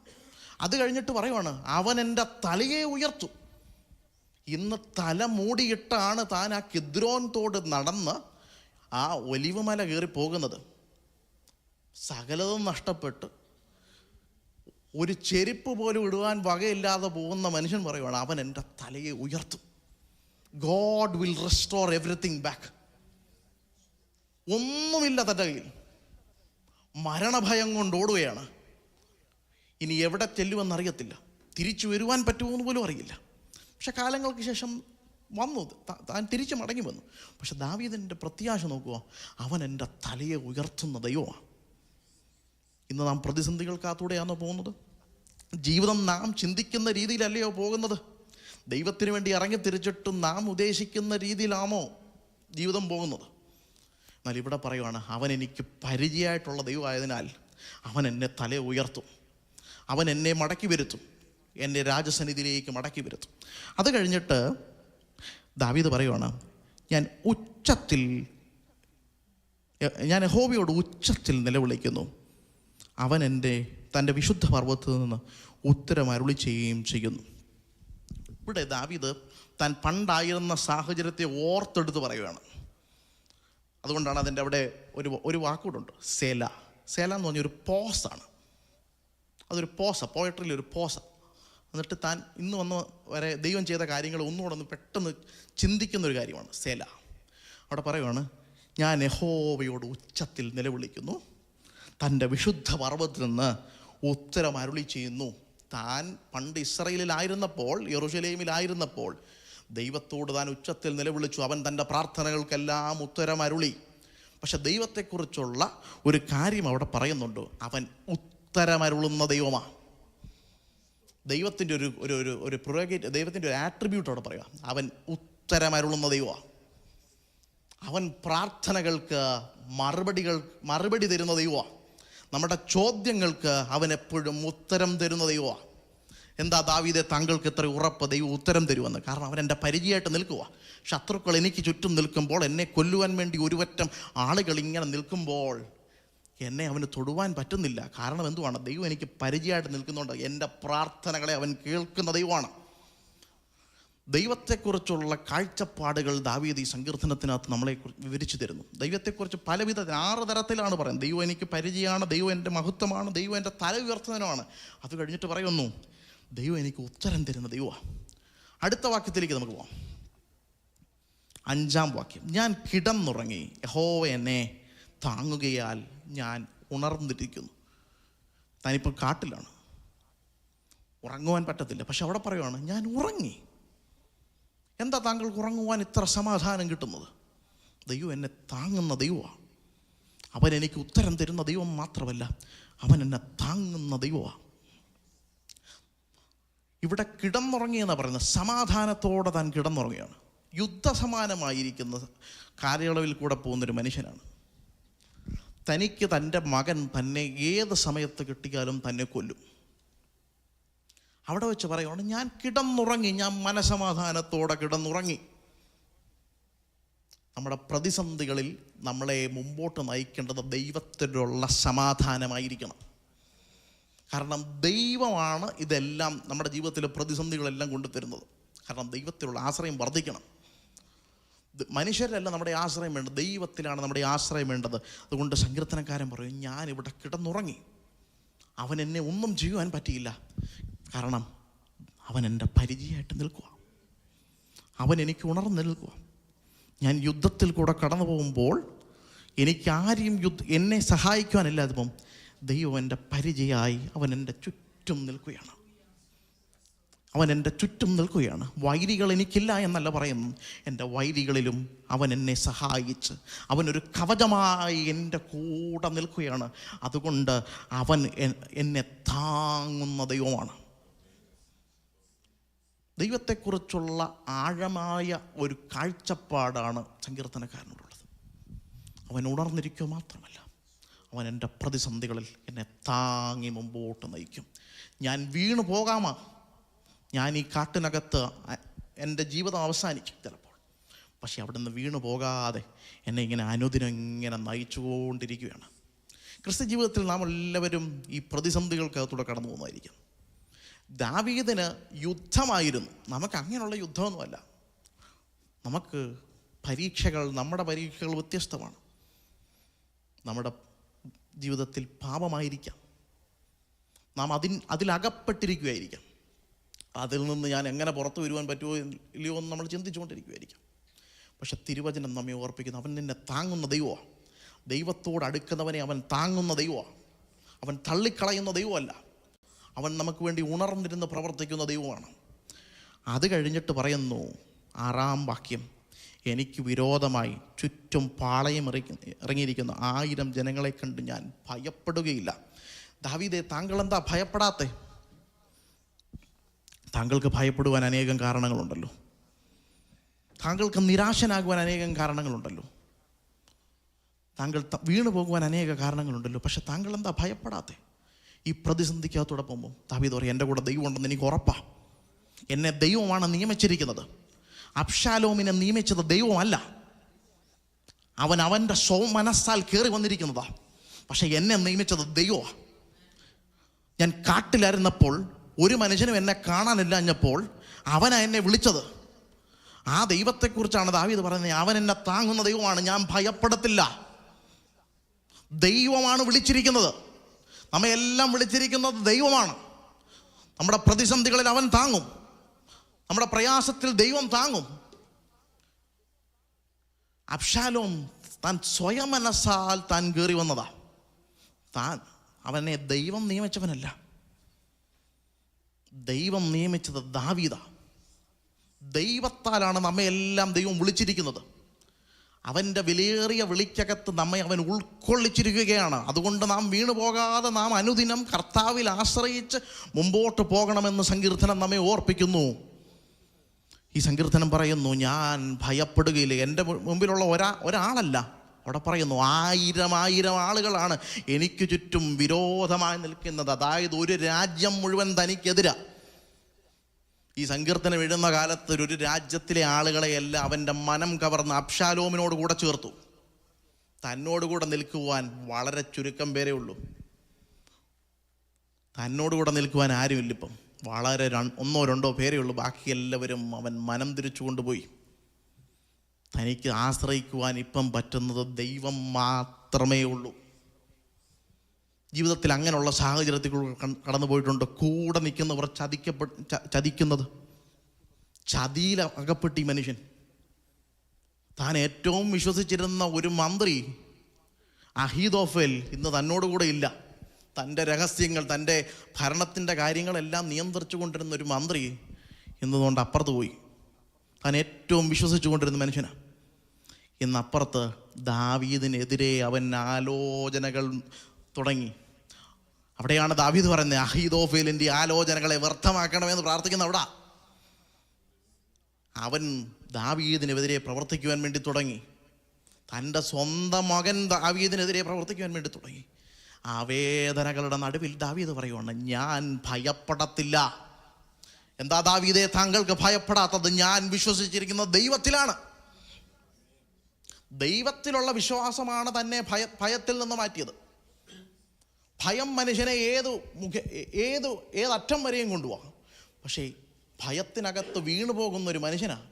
അത് കഴിഞ്ഞിട്ട് പറയുവാണ്, അവൻ എൻ്റെ തലയെ ഉയർത്തും. ഇന്ന് തല മൂടിയിട്ടാണ് താൻ ആ കിദ്രോൻ തോട് നടന്ന് ആ ഒലിവ് മല കയറി പോകുന്നത്. സകലതും നഷ്ടപ്പെട്ട് ഒരു ചെരുപ്പ് പോലും ഇടുവാൻ വകയില്ലാതെ പോകുന്ന മനുഷ്യൻ പറയുവാണ്, അവൻ എൻ്റെ തലയെ ഉയർത്തും. God will restore everything back. ഒന്നുമില്ല തൻ്റെ കയ്യിൽ, മരണഭയം കൊണ്ട് ഓടുകയാണ്. ഇനി എവിടെ ചെല്ലുമെന്നറിയത്തില്ല, തിരിച്ചു വരുവാൻ പറ്റുമെന്ന് പോലും അറിയില്ല. പക്ഷെ കാലങ്ങൾക്ക് ശേഷം വന്നു, താൻ തിരിച്ചു മടങ്ങി വന്നു. പക്ഷെ ദാവീദിൻ്റെ പ്രത്യാശ നോക്കുക, അവൻ എൻ്റെ തലയെ ഉയർത്തുന്ന ദൈവമാണ്. ഇന്ന് നാം പ്രതിസന്ധികൾക്കകത്തൂടെയാണോ പോകുന്നത്? ജീവിതം നാം ചിന്തിക്കുന്ന രീതിയിലല്ലയോ പോകുന്നത്? ദൈവത്തിന് വേണ്ടി ഇറങ്ങി തിരിച്ചിട്ടും നാം ഉദ്ദേശിക്കുന്ന രീതിയിലാണോ ജീവിതം പോകുന്നത്? എന്നാൽ ഇവിടെ പറയുവാണ്, അവൻ എനിക്ക് പരിചയമായിട്ടുള്ള ദൈവമായതിനാൽ അവൻ എന്നെ തല ഉയർത്തും, അവൻ എന്നെ മടക്കി വരുത്തും, എൻ്റെ രാജസന്നിധിയിലേക്ക് മടക്കി വരുത്തും. അത് കഴിഞ്ഞിട്ട് ദാവീദ് പറയുവാണ്, ഞാൻ യഹോവയോട് ഉച്ചത്തിൽ നിലവിളിക്കുന്നു, അവൻ തൻ്റെ വിശുദ്ധ പർവ്വതത്തിൽ നിന്ന് ഉത്തരം അരുളി ചെയ്യുകയും ചെയ്യുന്നു. ഇവിടെ ദാവീദ് താൻ പണ്ടായിരുന്ന സാഹചര്യത്തെ ഓർത്തെടുത്ത് പറയുകയാണ്. അതുകൊണ്ടാണ് അതിൻ്റെ അവിടെ ഒരു വാക്കുകൂടുണ്ട്, സേല. സേല എന്ന് പറഞ്ഞൊരു പോസാണ്. അതൊരു പോയട്രിയിൽ ഒരു പോസ. എന്നിട്ട് താൻ ഇന്ന് വന്ന് വരെ ദൈവം ചെയ്ത കാര്യങ്ങൾ ഒന്നുകൂടെ ഒന്ന് പെട്ടെന്ന് ചിന്തിക്കുന്നൊരു കാര്യമാണ് സേല. അവിടെ പറയുവാണ്, ഞാൻ യഹോവയോട് ഉച്ചത്തിൽ നിലവിളിക്കുന്നു, തൻ്റെ വിശുദ്ധ പർവ്വതത്തിൽ നിന്ന് ഉത്തരം അരുളി ചെയ്യുന്നു. താൻ പണ്ട് ഇസ്രായേലിലായിരുന്നപ്പോൾ, യെരൂശലേമിലായിരുന്നപ്പോൾ ദൈവത്തോട് താൻ ഉച്ചത്തിൽ നിലവിളിച്ചു. അവൻ തൻ്റെ പ്രാർത്ഥനകൾക്കെല്ലാം ഉത്തരം അരുളി. പക്ഷെ ദൈവത്തെക്കുറിച്ചുള്ള ഒരു കാര്യം അവിടെ പറയുന്നുണ്ട്, അവൻ ഉത്തരമരുളുന്ന ദൈവമാണ്. ദൈവത്തിൻ്റെ ഒരു പ്രൊറഗേറ്റ്, ദൈവത്തിൻ്റെ ഒരു ആട്രിബ്യൂട്ട് അവിടെ പറയുക, അവൻ ഉത്തരമരുളുന്ന ദൈവമാണ്. അവൻ പ്രാർത്ഥനകൾക്ക് മറുപടി തരുന്ന ദൈവമാണ്. നമ്മുടെ ചോദ്യങ്ങൾക്ക് അവൻ എപ്പോഴും ഉത്തരം തരുന്ന ദൈവമാണ്. എന്താ ദാവീദേ താങ്കൾക്ക് ഇത്ര ഉറപ്പ് ദൈവം ഉത്തരം തരുമെന്ന്? കാരണം അവൻ എൻ്റെ പരിചയമായിട്ട് നിൽക്കുക. ശത്രുക്കൾ എനിക്ക് ചുറ്റും നിൽക്കുമ്പോൾ, എന്നെ കൊല്ലുവാൻ വേണ്ടി ഒരുപറ്റം ആളുകൾ ഇങ്ങനെ നിൽക്കുമ്പോൾ എന്നെ അവന് തൊടുവാൻ പറ്റുന്നില്ല. കാരണം എന്തുവാണ്? ദൈവം എനിക്ക് പരിചയമായിട്ട് നിൽക്കുന്നുണ്ട്. എൻ്റെ പ്രാർത്ഥനകളെ അവൻ കേൾക്കുന്ന ദൈവമാണ്. ദൈവത്തെക്കുറിച്ചുള്ള കാഴ്ചപ്പാടുകൾ ദാവീദ് ഈ സങ്കീർത്തനത്തിനകത്ത് നമ്മളെ വിവരിച്ചു തരുന്നു. ദൈവത്തെക്കുറിച്ച് പലവിധ 6 തരത്തിലാണ് പറയുന്നത്. ദൈവം എനിക്ക് പരിചയമാണ്, ദൈവം എൻ്റെ മഹത്വമാണ്, ദൈവം എൻ്റെ തല ഉയർത്തുന്നതിനുമാണ്. അത് കഴിഞ്ഞിട്ട് പറയുന്നു, ദൈവം എനിക്ക് ഉത്തരം തരുന്ന ദൈവമാണ്. അടുത്ത വാക്യത്തിലേക്ക് നമുക്ക് പോകാം. 5-ാം വാക്യം, ഞാൻ കിടന്നുറങ്ങി, യഹോവ എന്നെ താങ്ങുകയാൽ ഞാൻ ഉണർന്നിരിക്കുന്നു. താനിപ്പോൾ കാട്ടിലാണ്, ഉറങ്ങുവാൻ പറ്റത്തില്ല. പക്ഷെ അവിടെ പറയുവാണ്, ഞാൻ ഉറങ്ങി. എന്താ താങ്കൾക്ക് ഉറങ്ങുവാൻ ഇത്ര സമാധാനം കിട്ടുന്നത്? ദൈവം എന്നെ താങ്ങുന്ന ദൈവമാണ്. അവൻ എനിക്ക് ഉത്തരം തരുന്ന ദൈവം മാത്രമല്ല, അവൻ എന്നെ താങ്ങുന്ന ദൈവമാണ്. ഇവിടെ കിടന്നുറങ്ങി എന്നാണ് പറയുന്നത്. സമാധാനത്തോടെ താൻ കിടന്നുറങ്ങുകയാണ്. യുദ്ധസമാനമായിരിക്കുന്ന കാലയളവിൽ കൂടെ പോകുന്നൊരു മനുഷ്യനാണ്. തനിക്ക് തൻ്റെ മകൻ തന്നെ ഏത് സമയത്ത് കിട്ടിയാലും തന്നെ കൊല്ലും. അവിടെ വെച്ച് പറയുകയാണ്, ഞാൻ കിടന്നുറങ്ങി, ഞാൻ മനസമാധാനത്തോടെ കിടന്നുറങ്ങി. നമ്മുടെ പ്രതിസന്ധികളിൽ നമ്മളെ മുമ്പോട്ട് നയിക്കേണ്ടത് ദൈവത്തിലുള്ള സമാധാനമായിരിക്കണം. കാരണം ദൈവമാണ് ഇതെല്ലാം നമ്മുടെ ജീവിതത്തിലെ പ്രതിസന്ധികളെല്ലാം കൊണ്ടുതരുന്നത്. കാരണം ദൈവത്തിലുള്ള ആശ്രയം വർദ്ധിക്കണം. മനുഷ്യരല്ല നമ്മുടെ ആശ്രയം വേണ്ടത്, ദൈവത്തിലാണ് നമ്മുടെ ആശ്രയം വേണ്ടത്. അതുകൊണ്ട് സങ്കീർത്തനക്കാരൻ പറയും, ഞാനിവിടെ കിടന്നുറങ്ങി, അവൻ എന്നെ ഒന്നും ചെയ്യുവാൻ പറ്റിയില്ല. കാരണം അവൻ എൻ്റെ പരിചയമായിട്ട് നിൽക്കുക, അവൻ എനിക്ക് ഉണർന്ന് നിൽക്കുക. ഞാൻ യുദ്ധത്തിൽ കൂടെ കടന്നു പോകുമ്പോൾ എനിക്കാരെയും എന്നെ സഹായിക്കുവാനില്ലാതെ ദൈവം എൻ്റെ പരിചയമായി അവൻ എൻ്റെ ചുറ്റും നിൽക്കുകയാണ്. അവൻ എൻ്റെ ചുറ്റും നിൽക്കുകയാണ്. വൈരികൾ എനിക്കില്ല എന്നല്ല പറയുന്നു, എൻ്റെ വൈരികളിലും അവൻ എന്നെ സഹായിച്ച് അവനൊരു കവചമായി എൻ്റെ കൂടെ നിൽക്കുകയാണ്. അതുകൊണ്ട് അവൻ എന്നെ താങ്ങുന്ന ദൈവമാണ്. ദൈവത്തെക്കുറിച്ചുള്ള ആഴമായ ഒരു കാഴ്ചപ്പാടാണ് സങ്കീർത്തനക്കാരനോടുള്ളത്. അവൻ ഉണർന്നിരിക്കുക മാത്രമല്ല, അവൻ എൻ്റെ പ്രതിസന്ധികളിൽ എന്നെ താങ്ങി മുമ്പോട്ട് നയിക്കും. ഞാൻ വീണു പോകാമോ, ഞാൻ ഈ കാട്ടിനകത്ത് എൻ്റെ ജീവിതം അവസാനിക്കും ചിലപ്പോൾ, പക്ഷെ അവിടെ നിന്ന് വീണു പോകാതെ എന്നെ ഇങ്ങനെ അനുദിനം ഇങ്ങനെ നയിച്ചുകൊണ്ടിരിക്കുകയാണ്. ക്രിസ്ത്യ ജീവിതത്തിൽ നാം എല്ലാവരും ഈ പ്രതിസന്ധികൾക്കകത്തൂടെ കടന്നു പോകുന്നതായിരിക്കും. ദാവീദിന് യുദ്ധമായിരുന്നു, നമുക്ക് അങ്ങനെയുള്ള യുദ്ധമൊന്നുമല്ല. നമുക്ക് നമ്മുടെ പരീക്ഷകൾ വ്യത്യസ്തമാണ്. നമ്മുടെ ജീവിതത്തിൽ പാപമായിരിക്കാം, നാം അതിലകപ്പെട്ടിരിക്കുകയായിരിക്കാം. അതിൽ നിന്ന് ഞാൻ എങ്ങനെ പുറത്തു വരുവാൻ പറ്റുമോ ഇല്ലയോ എന്ന് നമ്മൾ ചിന്തിച്ചുകൊണ്ടിരിക്കുകയായിരിക്കാം. പക്ഷെ തിരുവചനം നമ്മെ ഓർപ്പിക്കുന്നു, അവൻ നിന്നെ താങ്ങുന്ന ദൈവമാണ്. ദൈവത്തോട് അടുക്കുന്നവനെ അവൻ താങ്ങുന്ന ദൈവമാണ്. അവൻ തള്ളിക്കളയുന്ന ദൈവമല്ല, അവൻ നമുക്ക് വേണ്ടി ഉണർന്നിരുന്ന് പ്രവർത്തിക്കുന്ന ദൈവമാണ്. അത് കഴിഞ്ഞിട്ട് പറയുന്നു 6-ാം വാക്യം, എനിക്ക് വിരോധമായി ചുറ്റും പാളയം ഇറങ്ങിയിരിക്കുന്ന 1000 ജനങ്ങളെ കണ്ട് ഞാൻ ഭയപ്പെടുകയില്ല. ദാവീദേ, താങ്കൾ എന്താ ഭയപ്പെടാത്തെ? താങ്കൾക്ക് ഭയപ്പെടുവാൻ അനേകം കാരണങ്ങളുണ്ടല്ലോ. താങ്കൾക്ക് നിരാശനാകുവാൻ അനേകം കാരണങ്ങളുണ്ടല്ലോ. താങ്കൾ വീണു പോകുവാൻ അനേക കാരണങ്ങളുണ്ടല്ലോ, പക്ഷെ താങ്കൾ എന്താ ഭയപ്പെടാതെ? ഈ പ്രതിസന്ധിക്കകത്തൂടെ പോകുമ്പോൾ ദാവീദ് പറയും, എൻ്റെ കൂടെ ദൈവം ഉണ്ടെന്ന് എനിക്ക് ഉറപ്പാണ്. എന്നെ ദൈവമാണ് നിയമിച്ചിരിക്കുന്നത്. അബ്ശാലോമിനെ നിയമിച്ചത് ദൈവമല്ല, അവൻ്റെ സ്വമനസ്സാൽ കയറി വന്നിരിക്കുന്നതാ. പക്ഷെ എന്നെ നിയമിച്ചത് ദൈവമാണ്. ഞാൻ കാട്ടിലായിരുന്നപ്പോൾ ഒരു മനുഷ്യനും എന്നെ കാണാനില്ലഞ്ഞപ്പോൾ അവനാ എന്നെ വിളിച്ചത്. ആ ദൈവത്തെക്കുറിച്ചാണ് ദാവീദ് പറയുന്നത്, അവൻ എന്നെ താങ്ങുന്ന ദൈവമാണ്, ഞാൻ ഭയപ്പെടത്തില്ല. ദൈവമാണ് വിളിച്ചിരിക്കുന്നത്. നമ്മയെല്ലാം വിളിച്ചിരിക്കുന്നത് ദൈവമാണ്. നമ്മുടെ പ്രതിസന്ധികളിൽ അവൻ താങ്ങും, നമ്മുടെ പ്രയാസത്തിൽ ദൈവം താങ്ങും. അബ്ശാലോം താൻ സ്വയം മനസ്സാൽ താൻ കയറി വന്നതാ. അവനെ ദൈവം നിയമിച്ചവനല്ല, ദൈവം നിയമിച്ചത് ദാവീദാ. ദൈവത്താലാണ് നമ്മയെല്ലാം ദൈവം വിളിച്ചിരിക്കുന്നത്. അവൻ്റെ വിലയേറിയ വിളിക്കകത്ത് നമ്മെ അവൻ ഉൾക്കൊള്ളിച്ചിരിക്കുകയാണ്. അതുകൊണ്ട് നാം വീണു പോകാതെ നാം അനുദിനം കർത്താവിൽ ആശ്രയിച്ച് മുമ്പോട്ട് പോകണമെന്ന് സങ്കീർത്തനം നമ്മെ ഓർപ്പിക്കുന്നു. ഈ സങ്കീർത്തനം പറയുന്നു, ഞാൻ ഭയപ്പെടുകയില്ല. എൻ്റെ മുമ്പിലുള്ള ഒരാളല്ല, അവിടെ പറയുന്നു 1000 ആളുകളാണ് എനിക്ക് ചുറ്റും വിരോധമായി നിൽക്കുന്നത്. അതായത് ഒരു രാജ്യം മുഴുവൻ തനിക്കെതിരാ. ഈ സങ്കീർത്തനം എഴുതുന്ന കാലത്ത് ഒരു രാജ്യത്തിലെ ആളുകളെയെല്ലാം അവൻ്റെ മനം കവർന്ന് അബ്ശാലോമിനോട് കൂടെ ചേർത്തു. തന്നോടുകൂടെ നിൽക്കുവാൻ വളരെ ചുരുക്കം പേരേ ഉള്ളൂ. തന്നോടുകൂടെ നിൽക്കുവാൻ ആരുമില്ല. ഇപ്പം വളരെ 1-2 പേരേ ഉള്ളൂ. ബാക്കി എല്ലാവരും അവൻ മനം തിരിച്ചു കൊണ്ടുപോയി. തനിക്ക് ആശ്രയിക്കുവാൻ ഇപ്പം പറ്റുന്നത് ദൈവം മാത്രമേ ഉള്ളൂ. ജീവിതത്തിൽ അങ്ങനെയുള്ള സാഹചര്യത്തിൽ കടന്നു പോയിട്ടുണ്ട്. കൂടെ നിൽക്കുന്നവർ ചതിക്കുന്നത്, ചതിയിൽ അകപ്പെട്ടി മനുഷ്യൻ. താൻ ഏറ്റവും വിശ്വസിച്ചിരുന്ന ഒരു മന്ത്രി അഹീതോഫേൽ ഇന്ന് തന്നോടുകൂടെ ഇല്ല. തൻ്റെ രഹസ്യങ്ങൾ, തൻ്റെ ഭരണത്തിൻ്റെ കാര്യങ്ങളെല്ലാം നിയന്ത്രിച്ചു കൊണ്ടിരുന്ന ഒരു മന്ത്രി ഇന്നുകൊണ്ട് അപ്പുറത്ത് പോയി. താൻ ഏറ്റവും വിശ്വസിച്ചു കൊണ്ടിരുന്ന മനുഷ്യനാണ്. ഇന്നപ്പുറത്ത് ദാവീദിനെതിരെ അവൻ ആലോചനകൾ തുടങ്ങി. അവിടെയാണ് ദാവീദ് പറയുന്നത്, അഹീതോഫേലിൻ്റെ ആലോചനകളെ വ്യർത്ഥമാക്കണമെന്ന് പ്രാർത്ഥിക്കുന്ന അവിടെ. അവൻ ദാവീദിനെതിരെ പ്രവർത്തിക്കുവാൻ വേണ്ടി തുടങ്ങി. തൻ്റെ സ്വന്തം മകൻ ദാവീദിനെതിരെ പ്രവർത്തിക്കുവാൻ വേണ്ടി തുടങ്ങി. ആ വേദനകളുടെ നടുവിൽ ദാവീദ് പറയുവാണ്, ഞാൻ ഭയപ്പെടത്തില്ല. എന്താ ദാവീദേ താങ്കൾക്ക് ഭയപ്പെടാത്തത്? ഞാൻ വിശ്വസിച്ചിരിക്കുന്നത് ദൈവത്തിലാണ്. ദൈവത്തിലുള്ള വിശ്വാസമാണ് തന്നെ ഭയത്തിൽ നിന്ന് മാറ്റിയത്. ഭയം മനുഷ്യനെ ഏതറ്റം വരെയും കൊണ്ടുപോകാം. പക്ഷേ ഭയത്തിനകത്ത് വീണു പോകുന്നൊരു മനുഷ്യനാണ്.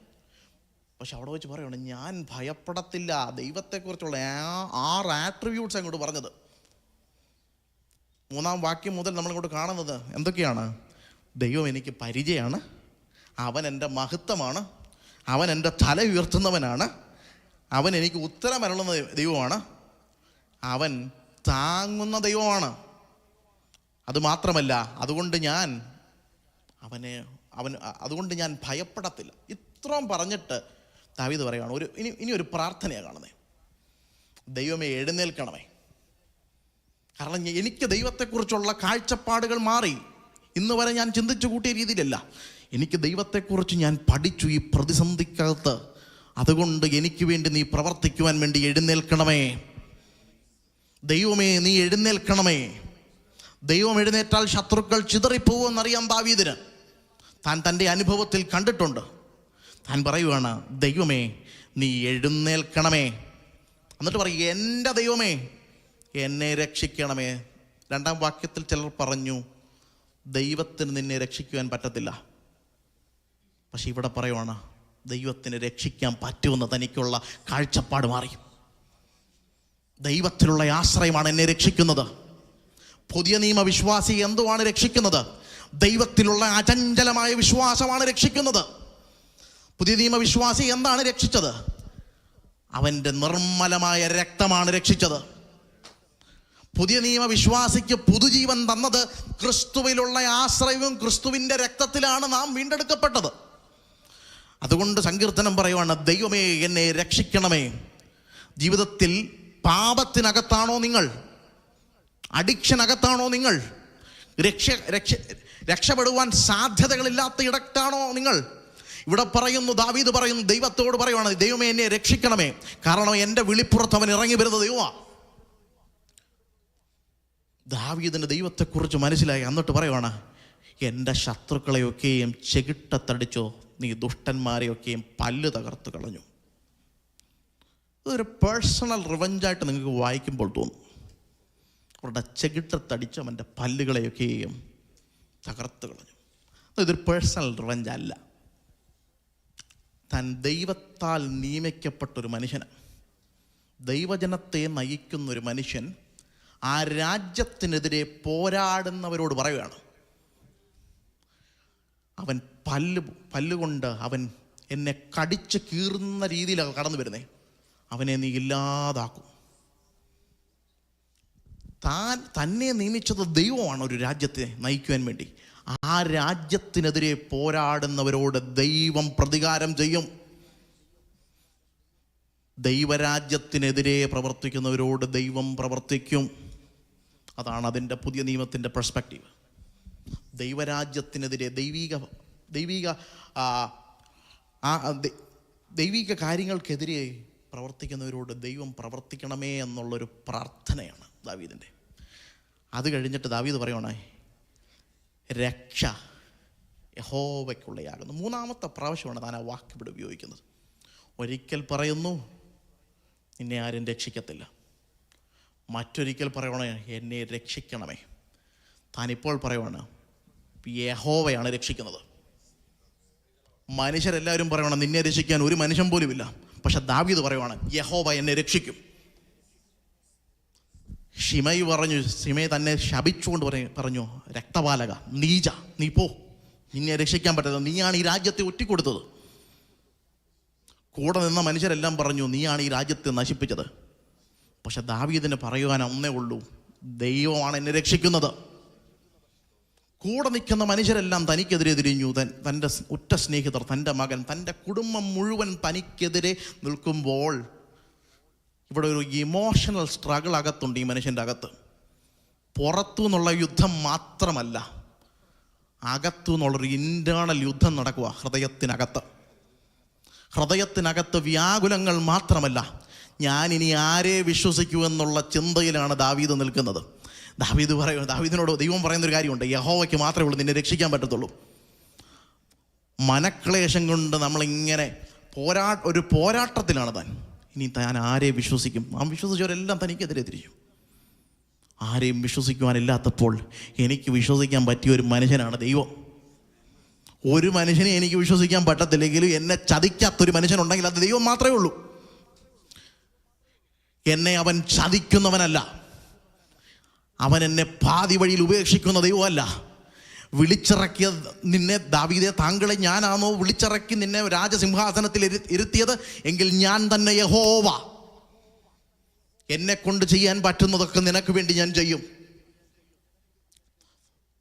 പക്ഷെ അവിടെ വെച്ച് പറയണം, ഞാൻ ഭയപ്പെടത്തില്ല. ദൈവത്തെക്കുറിച്ചുള്ള 6 ആട്രിബ്യൂട്ട്സ് അങ്ങോട്ട് പറഞ്ഞത്. 3-ാം വാക്യം മുതൽ നമ്മളിങ്ങോട്ട് കാണുന്നത് എന്തൊക്കെയാണ്? ദൈവം എനിക്ക് പരിചയമാണ്, അവൻ എൻ്റെ മഹത്വമാണ്, അവൻ എൻ്റെ തല ഉയർത്തുന്നവനാണ്, അവൻ എനിക്ക് ഉത്തരം അരുളുന്ന ദൈവമാണ്, അവൻ താങ്ങുന്ന ദൈവമാണ്. അതുമാത്രമല്ല, അതുകൊണ്ട് ഞാൻ ഭയപ്പെടത്തില്ല. ഇത്രയും പറഞ്ഞിട്ട് ദാവീദ് പറയുകയാണ്, ഇനി ഒരു പ്രാർത്ഥനയാണ് കാണുന്നത്. ദൈവമേ എഴുന്നേൽക്കണമേ. കാരണം എനിക്ക് ദൈവത്തെക്കുറിച്ചുള്ള കാഴ്ചപ്പാടുകൾ മാറി. ഇന്ന് വരെ ഞാൻ ചിന്തിച്ചു കൂട്ടിയ രീതിയിലല്ല. എനിക്ക് ദൈവത്തെക്കുറിച്ച് ഞാൻ പഠിച്ചു ഈ പ്രതിസന്ധിക്കകത്ത്. അതുകൊണ്ട് എനിക്ക് വേണ്ടി നീ പ്രവർത്തിക്കുവാൻ വേണ്ടി എഴുന്നേൽക്കണമേ. ദൈവമേ നീ എഴുന്നേൽക്കണമേ. ദൈവം എഴുന്നേറ്റാൽ ശത്രുക്കൾ ചിതറിപ്പോവുമെന്നറിയാം ദാവീദിന്. താൻ തൻ്റെ അനുഭവത്തിൽ കണ്ടിട്ടുണ്ട്. താൻ പറയുവാണ്, ദൈവമേ നീ എഴുന്നേൽക്കണമേ. എന്നിട്ട് പറയും, എൻ്റെ ദൈവമേ എന്നെ രക്ഷിക്കണമേ. 2-ാം വാക്യത്തിൽ ചിലർ പറഞ്ഞു, ദൈവത്തിന് നിന്നെ രക്ഷിക്കുവാൻ പറ്റത്തില്ല. പക്ഷെ ഇവിടെ പറയുവാണ്, ദൈവത്തിന് രക്ഷിക്കാൻ പറ്റുമെന്ന് തനിക്കുള്ള കാഴ്ചപ്പാട് മാറി. ദൈവത്തിലുള്ള ആശ്രയമാണ് എന്നെ രക്ഷിക്കുന്നത്. പുതിയ നിയമ വിശ്വാസി എന്തുവാണ് രക്ഷിക്കുന്നത്? ദൈവത്തിലുള്ള അചഞ്ചലമായ വിശ്വാസമാണ് രക്ഷിക്കുന്നത്. പുതിയ നിയമ വിശ്വാസി എന്താണ് രക്ഷിച്ചത്? അവൻ്റെ നിർമ്മലമായ രക്തമാണ് രക്ഷിച്ചത്. പുതിയ നിയമ വിശ്വാസിക്ക് പുതുജീവൻ തന്നത് ക്രിസ്തുവിലുള്ള ആശ്രയവും ക്രിസ്തുവിൻ്റെ രക്തത്തിലാണ് നാം വീണ്ടെടുക്കപ്പെട്ടത്. അതുകൊണ്ട് സങ്കീർത്തനം പറയുവാണ്, ദൈവമേ എന്നെ രക്ഷിക്കണമേ. ജീവിതത്തിൽ പാപത്തിനകത്താണോ നിങ്ങൾ? അഡിക്ഷനകത്താണോ നിങ്ങൾ? രക്ഷപ്പെടുവാൻ സാധ്യതകളില്ലാത്ത ഇടത്താണോ നിങ്ങൾ? ഇവിടെ പറയുന്നു, ദാവീദ് പറയുന്നു, ദൈവത്തോട് പറയുവാണ്, ദൈവമേ എന്നെ രക്ഷിക്കണമേ, കാരണം എൻ്റെ വിളിപ്പുറത്ത് അവൻ ഇറങ്ങി വരുന്ന ദൈവമാണ്. ദാവീദിന് ദൈവത്തെക്കുറിച്ച് മനസ്സിലായി. എന്നിട്ട് പറയുവാണ്, എൻ്റെ ശത്രുക്കളെയൊക്കെയും ചെകിട്ടത്തടിച്ചോ, നീ ദുഷ്ടന്മാരെയൊക്കെയും പല്ല് തകർത്ത് കളഞ്ഞു. ഇതൊരു പേഴ്സണൽ റിവഞ്ചായിട്ട് നിങ്ങൾക്ക് വായിക്കുമ്പോൾ തോന്നും. അവരുടെ ചെകിട്ടത്തടിച്ച് അവൻ്റെ പല്ലുകളെയൊക്കെയും തകർത്ത് കളഞ്ഞു. ഇതൊരു പേഴ്സണൽ റിവഞ്ച് അല്ല. താൻ ദൈവത്താൽ നിയമിക്കപ്പെട്ടൊരു മനുഷ്യനാണ്. ദൈവജനത്തെ നയിക്കുന്നൊരു മനുഷ്യൻ ആ രാജ്യത്തിനെതിരെ പോരാടുന്നവരോട് പറയുകയാണ്, അവൻ പല്ലുകൊണ്ട് അവൻ എന്നെ കടിച്ച് കീറുന്ന രീതിയിലാണ് കടന്നു വരുന്നേ, അവനെ നീ ഇല്ലാതാക്കും. തന്നെ നിയമിച്ചത് ദൈവമാണ് ഒരു രാജ്യത്തെ നയിക്കുവാൻ വേണ്ടി. ആ രാജ്യത്തിനെതിരെ പോരാടുന്നവരോട് ദൈവം പ്രതികാരം ചെയ്യും. ദൈവരാജ്യത്തിനെതിരെ പ്രവർത്തിക്കുന്നവരോട് ദൈവം പ്രവർത്തിക്കും. അതാണ് അതിൻ്റെ പുതിയ നിയമത്തിൻ്റെ പെർസ്പെക്റ്റീവ്. ദൈവരാജ്യത്തിനെതിരെ ദൈവിക കാര്യങ്ങൾക്കെതിരെ പ്രവർത്തിക്കുന്നവരോട് ദൈവം പ്രവർത്തിക്കണമേ എന്നുള്ളൊരു പ്രാർത്ഥനയാണ് ദാവീദിൻ്റെ. അത് കഴിഞ്ഞിട്ട് ദാവീദ് പറയുവാണ്, രക്ഷ യഹോവയ്ക്കുള്ളയാകുന്നു. മൂന്നാമത്തെ പ്രാവശ്യമാണ് താൻ ആ വാക്ക് ഇവിടെ ഉപയോഗിക്കുന്നത്. ഒരിക്കൽ പറയുന്നു, നിന്നെ ആരും രക്ഷിക്കത്തില്ല. മറ്റൊരിക്കൽ പറയുവാണ്, എന്നെ രക്ഷിക്കണമേ. താനിപ്പോൾ പറയുവാണ്, യഹോവയാണ് രക്ഷിക്കുന്നത്. മനുഷ്യരെല്ലാവരും പറയുവാണ്, നിന്നെ രക്ഷിക്കാൻ ഒരു മനുഷ്യൻ പോലും ഇല്ല. പക്ഷെ ദാവീദ് പറയുവാണ്, യഹോവ എന്നെ രക്ഷിക്കും. ശിമയി തന്നെ ശപിച്ചുകൊണ്ട് പറഞ്ഞു, രക്തപാലക, നീച, നീ പോ, നിന്നെ രക്ഷിക്കാൻ പറ്റത്തില്ല, നീയാണ് ഈ രാജ്യത്തെ ഒറ്റിക്കൊടുത്തത്. കൂടെ നിന്ന മനുഷ്യരെല്ലാം പറഞ്ഞു, നീയാണ് ഈ രാജ്യത്തെ നശിപ്പിച്ചത്. പക്ഷെ ദാവീദിന് പറയുവാൻ ഒന്നേ ഉള്ളൂ, ദൈവമാണ് എന്നെ രക്ഷിക്കുന്നത്. കൂടെ നിൽക്കുന്ന മനുഷ്യരെല്ലാം തനിക്കെതിരെ തിരിഞ്ഞു. തൻ്റെ ഉറ്റ സ്നേഹിതർ, തൻ്റെ മകൻ, തൻ്റെ കുടുംബം മുഴുവൻ തനിക്കെതിരെ നിൽക്കുമ്പോൾ ഇവിടെ ഒരു ഇമോഷണൽ സ്ട്രഗിൾ അകത്തുണ്ട് ഈ മനുഷ്യൻ്റെ അകത്ത്. പുറത്തു നിന്നുള്ള യുദ്ധം മാത്രമല്ല, അകത്തു നിന്നുള്ളൊരു ഇൻറ്റേർണൽ യുദ്ധം നടക്കുക ഹൃദയത്തിനകത്ത് വ്യാകുലങ്ങൾ മാത്രമല്ല. ഞാനിനി ആരെ വിശ്വസിക്കൂ എന്നുള്ള ചിന്തയിലാണ് ദാവീദ് നിൽക്കുന്നത്. ദാവീദിനോട് ദൈവം പറയുന്നൊരു കാര്യമുണ്ട്, യഹോവയ്ക്ക് മാത്രമേ ഉള്ളൂ നിന്നെ രക്ഷിക്കാൻ പറ്റത്തുള്ളൂ. മനക്ലേശം കൊണ്ട് നമ്മളിങ്ങനെ ഒരു പോരാട്ടത്തിലാണ് താൻ. ഇനി താൻ ആരെ വിശ്വസിക്കും? വിശ്വസിച്ചവരെല്ലാം തനിക്കെതിരെ തിരിച്ചു. ആരെയും വിശ്വസിക്കുവാനില്ലാത്തപ്പോൾ എനിക്ക് വിശ്വസിക്കാൻ പറ്റിയ ഒരു മനുഷ്യനാണ് ദൈവം. ഒരു മനുഷ്യനെ എനിക്ക് വിശ്വസിക്കാൻ പറ്റത്തില്ലെങ്കിലും എന്നെ ചതിക്കാത്തൊരു മനുഷ്യനുണ്ടെങ്കിൽ അത് ദൈവം മാത്രമേ ഉള്ളൂ. എന്നെ അവൻ ചതിക്കുന്നവനല്ല. അവൻ എന്നെ പാതി വഴിയിൽ ഉപേക്ഷിക്കുന്ന ദൈവമല്ല. വിളിച്ചിറക്കിയ നിന്നെ, ദാവീദേ, താങ്കളെ ഞാനാണോ വിളിച്ചിറക്കി നിന്നെ രാജസിംഹാസനത്തിൽ ഇരുത്തിയത്? എങ്കിൽ ഞാൻ തന്നെ യഹോവ. എന്നെ കൊണ്ട് ചെയ്യാൻ പറ്റുന്നതൊക്കെ നിനക്ക് വേണ്ടി ഞാൻ ചെയ്യും.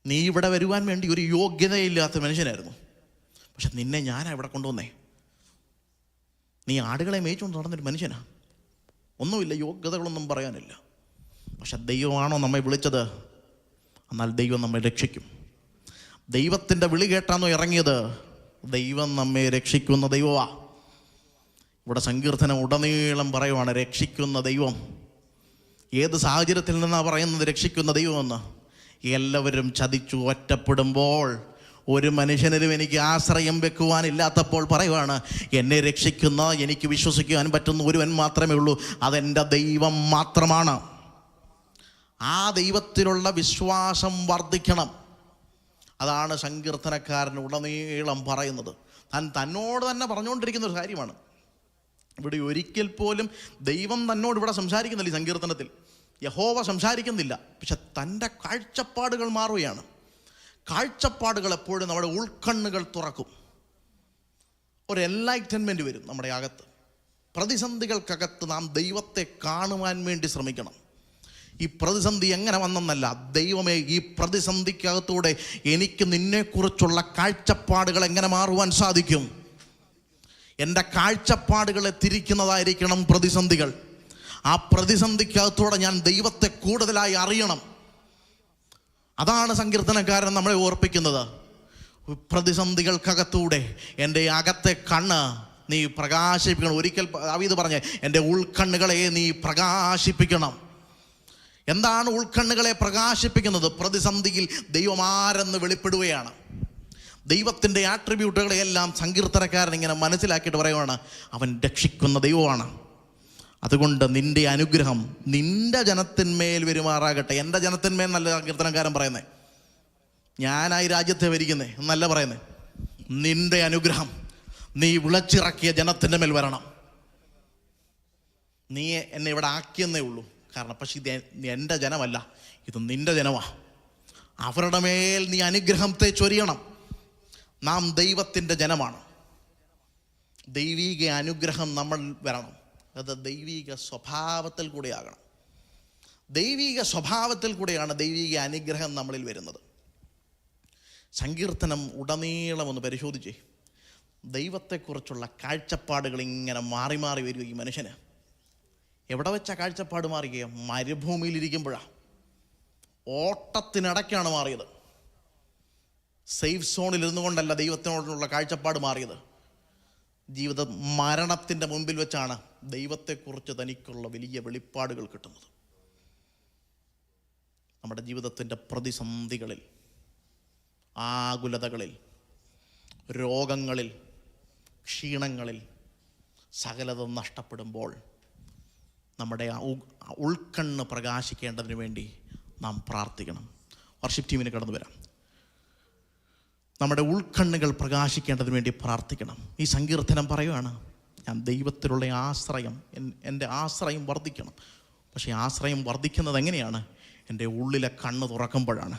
നീ ഇവിടെ വരുവാൻ വേണ്ടി ഒരു യോഗ്യതയില്ലാത്ത മനുഷ്യനായിരുന്നു. പക്ഷെ നിന്നെ ഞാനാ ഇവിടെ കൊണ്ടുവന്നേ. നീ ആടുകളെ മേയിച്ചുകൊണ്ട് നടന്നൊരു മനുഷ്യനാ. ഒന്നുമില്ല, യോഗ്യതകളൊന്നും പറയാനില്ല. പക്ഷെ ദൈവമാണോ നമ്മെ വിളിച്ചത്? എന്നാൽ ദൈവം നമ്മെ രക്ഷിക്കും. ദൈവത്തിൻ്റെ വിളി കേട്ടാണോ ഇറങ്ങിയത്? ദൈവം നമ്മെ രക്ഷിക്കുന്ന ദൈവമാ. ഇവിടെ സങ്കീർത്തനം ഉടനീളം പറയുവാണ്, രക്ഷിക്കുന്ന ദൈവം. ഏത് സാഹചര്യത്തിൽ നിന്നാണ് പറയുന്നത് രക്ഷിക്കുന്ന ദൈവമെന്ന്? എല്ലാവരും ചതിച്ചു ഒറ്റപ്പെടുമ്പോൾ, ഒരു മനുഷ്യനിലും എനിക്ക് ആശ്രയം വെക്കുവാനില്ലാത്തപ്പോൾ പറയുവാണ്, എന്നെ രക്ഷിക്കുന്ന, എനിക്ക് വിശ്വസിക്കുവാൻ പറ്റുന്ന ഒരുവൻ മാത്രമേ ഉള്ളൂ, അതെൻ്റെ ദൈവം മാത്രമാണ്. ആ ദൈവത്തിലുള്ള വിശ്വാസം വർദ്ധിക്കണം. അതാണ് സങ്കീർത്തനക്കാരൻ ഉടനീളം പറയുന്നത്. തന്നോട് തന്നെ പറഞ്ഞുകൊണ്ടിരിക്കുന്ന ഒരു കാര്യമാണ്. ഇവിടെ ഒരിക്കൽ പോലും ദൈവം തന്നോട് ഇവിടെ സംസാരിക്കുന്നില്ല. ഈ സങ്കീർത്തനത്തിൽ യഹോവ സംസാരിക്കുന്നില്ല. പക്ഷെ തൻ്റെ കാഴ്ചപ്പാടുകൾ മാറുകയാണ്. കാഴ്ചപ്പാടുകൾ എപ്പോഴും നമ്മുടെ ഉൾക്കണ്ണുകൾ തുറക്കും. ഒരു എൻലൈറ്റൻമെൻറ്റ് വരും നമ്മുടെ അകത്ത്. പ്രതിസന്ധികൾക്കകത്ത് നാം ദൈവത്തെ കാണുവാൻ വേണ്ടി ശ്രമിക്കണം. ഈ പ്രതിസന്ധി എങ്ങനെ വന്നെന്നല്ല, ദൈവമേ, ഈ പ്രതിസന്ധിക്കകത്തൂടെ എനിക്ക് നിന്നെക്കുറിച്ചുള്ള കാഴ്ചപ്പാടുകൾ എങ്ങനെ മാറുവാൻ സാധിക്കും? എൻ്റെ കാഴ്ചപ്പാടുകളെ തിരിക്കുന്നതായിരിക്കണം പ്രതിസന്ധികൾ. ആ പ്രതിസന്ധിക്കകത്തൂടെ ഞാൻ ദൈവത്തെ കൂടുതലായി അറിയണം. അതാണ് സങ്കീർത്തനക്കാരൻ നമ്മളെ ഓർപ്പിക്കുന്നത്. പ്രതിസന്ധികൾക്കകത്തൂടെ എൻ്റെ അകത്തെ കണ്ണ് നീ പ്രകാശിപ്പിക്കണം. ഒരിക്കൽ ദാവീദ് പറഞ്ഞേ, എൻ്റെ ഉൾക്കണ്ണുകളെ നീ പ്രകാശിപ്പിക്കണം. എന്താണ് ഉൾക്കണ്ണുകളെ പ്രകാശിപ്പിക്കുന്നത്? പ്രതിസന്ധിയിൽ ദൈവം ആരെന്ന് വെളിപ്പെടുകയാണ്. ദൈവത്തിൻ്റെ ആട്രിബ്യൂട്ടുകളെയെല്ലാം സങ്കീർത്തനക്കാരൻ ഇങ്ങനെ മനസ്സിലാക്കിയിട്ട് പറയുവാണ്, അവൻ രക്ഷിക്കുന്ന ദൈവമാണ്. അതുകൊണ്ട് നിൻ്റെ അനുഗ്രഹം നിൻ്റെ ജനത്തിന്മേൽ വരുമാറാകട്ടെ. എൻ്റെ ജനത്തിന്മേൽ നല്ല സങ്കീർത്തനക്കാരൻ പറയുന്നത്, ഞാനായി രാജ്യത്തെ ഭരിക്കുന്നേ എന്നല്ല പറയുന്നത്. നിൻ്റെ അനുഗ്രഹം നീ വിളച്ചിറക്കിയ ജനത്തിൻ്റെ മേൽ വരണം. നീ എന്നെ ഇവിടെ ആക്കിയെന്നേ ഉള്ളൂ, കാരണം പക്ഷേ ഇത് എൻ്റെ ജനമല്ല, ഇത് നിൻ്റെ ജനമാണ്. അവരുടെ മേൽ നീ അനുഗ്രഹത്തെ ചൊരിയണം. നാം ദൈവത്തിൻ്റെ ജനമാണ്. ദൈവീക അനുഗ്രഹം നമ്മൾ വരണം. അത് ദൈവീക സ്വഭാവത്തിൽ കൂടെയാകണം. ദൈവീക സ്വഭാവത്തിൽ കൂടെയാണ് ദൈവീക അനുഗ്രഹം നമ്മളിൽ വരുന്നത്. സങ്കീർത്തനം ഉടനീളം ഒന്ന് പരിശോധിച്ചേ. ദൈവത്തെക്കുറിച്ചുള്ള കാഴ്ചപ്പാടുകൾ ഇങ്ങനെ മാറി മാറി വരിക. ഈ മനുഷ്യന് എവിടെ വെച്ചാ കാഴ്ചപ്പാട് മാറുകയോ? മരുഭൂമിയിലിരിക്കുമ്പോഴാണ്. ഓട്ടത്തിനിടയ്ക്കാണ് മാറിയത്. സേഫ് സോണിൽ ഇരുന്നു കൊണ്ടല്ല ദൈവത്തിനോടുള്ള കാഴ്ചപ്പാട് മാറിയത്. ജീവിത മരണത്തിൻ്റെ മുമ്പിൽ വെച്ചാണ് ദൈവത്തെക്കുറിച്ച് തനിക്കുള്ള വലിയ വെളിപ്പാടുകൾ കിട്ടുന്നത്. നമ്മുടെ ജീവിതത്തിൻ്റെ പ്രതിസന്ധികളിൽ, ആകുലതകളിൽ, രോഗങ്ങളിൽ, ക്ഷീണങ്ങളിൽ സകലതും നഷ്ടപ്പെടുമ്പോൾ നമ്മുടെ ഉൾക്കണ്ണ് പ്രകാശിക്കേണ്ടതിന് വേണ്ടി നാം പ്രാർത്ഥിക്കണം. വർഷിപ്പ് ടീമിന് കടന്നു വരാം. നമ്മുടെ ഉൾക്കണ്ണുകൾ പ്രകാശിക്കേണ്ടതിന് വേണ്ടി പ്രാർത്ഥിക്കണം. ഈ സങ്കീർത്തനം പറയുകയാണ്, ഞാൻ ദൈവത്തിലുള്ള ആശ്രയം, എൻ്റെ ആശ്രയം വർദ്ധിക്കണം. പക്ഷേ ആശ്രയം വർദ്ധിക്കുന്നത് എങ്ങനെയാണ്? എൻ്റെ ഉള്ളിലെ കണ്ണ് തുറക്കുമ്പോഴാണ്.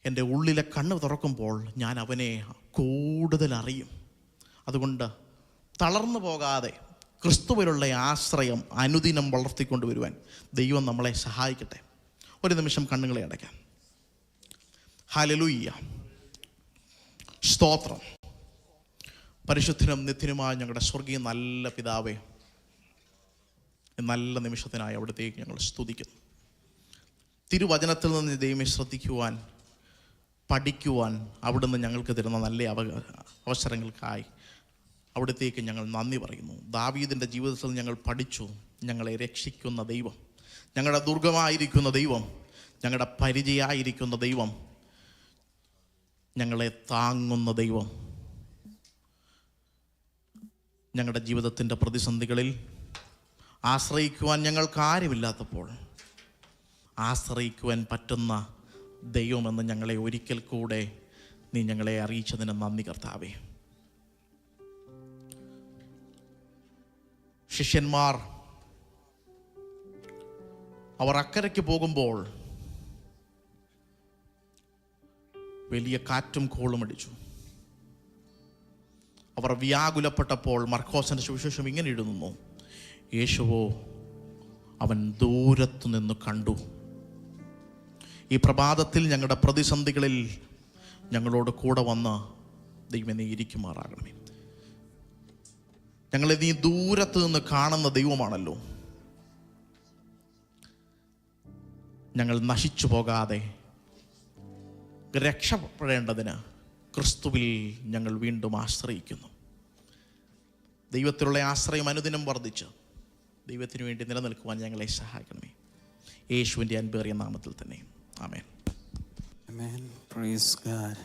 എൻ്റെ ഉള്ളിലെ കണ്ണ് തുറക്കുമ്പോൾ ഞാൻ അവനെ കൂടുതൽ അറിയും. അതുകൊണ്ട് തളർന്നു പോകാതെ ക്രിസ്തുവിലുള്ള ആശ്രയം അനുദിനം വളർത്തിക്കൊണ്ടുവരുവാൻ ദൈവം നമ്മളെ സഹായിക്കട്ടെ. ഒരു നിമിഷം കണ്ണുകളെ അടയ്ക്കാം. ഹല്ലേലൂയ, സ്തോത്രം. പരിശുദ്ധനും നിത്യനുമായ ഞങ്ങളുടെ സ്വർഗീയ നല്ല പിതാവേ, നല്ല നിമിഷത്തിനായി അവിടത്തേക്ക് ഞങ്ങൾ സ്തുതിക്കുന്നു. തിരുവചനത്തിൽ നിന്ന് ദൈവമേ ശ്രദ്ധിക്കുവാൻ, പഠിക്കുവാൻ അവിടുന്ന് ഞങ്ങൾക്ക് തരുന്ന നല്ല അവസരങ്ങൾക്കായി അവിടത്തേക്ക് ഞങ്ങൾ നന്ദി പറയുന്നു. ദാവീദിൻ്റെ ജീവിതത്തിൽ ഞങ്ങൾ പഠിച്ചു, ഞങ്ങളെ രക്ഷിക്കുന്ന ദൈവം, ഞങ്ങളുടെ ദുർഗമായിരിക്കുന്ന ദൈവം, ഞങ്ങളുടെ പരിചയമായിരിക്കുന്ന ദൈവം, ഞങ്ങളെ താങ്ങുന്ന ദൈവം. ഞങ്ങളുടെ ജീവിതത്തിൻ്റെ പ്രതിസന്ധികളിൽ ആശ്രയിക്കുവാൻ ഞങ്ങൾക്ക് ആരുമില്ലാത്തപ്പോൾ ആശ്രയിക്കുവാൻ പറ്റുന്ന ദൈവമെന്ന് ഞങ്ങളെ ഒരിക്കൽ കൂടെ നീ ഞങ്ങളെ അറിയിച്ചതിന് നന്ദി കർത്താവേ. ശിഷ്യന്മാർ അവർ അക്കരയ്ക്ക് പോകുമ്പോൾ വലിയ കാറ്റും കോളും അടിച്ചു. അവർ വ്യാകുലപ്പെട്ടപ്പോൾ മർക്കോസിന്റെ സുവിശേഷം ഇങ്ങനെ എഴുതുന്നു, യേശുവോ അവൻ ദൂരത്തു നിന്ന് കണ്ടു. ഈ പ്രഭാതത്തിൽ ഞങ്ങളുടെ പ്രതിസന്ധികളിൽ ഞങ്ങളോട് കൂടെ വന്ന് ദൈവം നീ ഇരിക്കുമാറാകണമേ. ഞങ്ങളെ നീ ദൂരത്ത് നിന്ന് കാണുന്ന ദൈവമാണല്ലോ. ഞങ്ങൾ നശിച്ചു പോകാതെ രക്ഷപ്പെടേണ്ടതിന് ക്രിസ്തുവിൽ ഞങ്ങൾ വീണ്ടും ആശ്രയിക്കുന്നു. ദൈവത്തിലുള്ള ആശ്രയം അനുദിനം വർദ്ധിച്ച് ദൈവത്തിനു വേണ്ടി നിലനിൽക്കുവാൻ ഞങ്ങളെ സഹായിക്കണമേ. യേശുവിൻ്റെ അൻപേറിയ നാമത്തിൽ തന്നെ ആമേൻ. Amen. Praise God.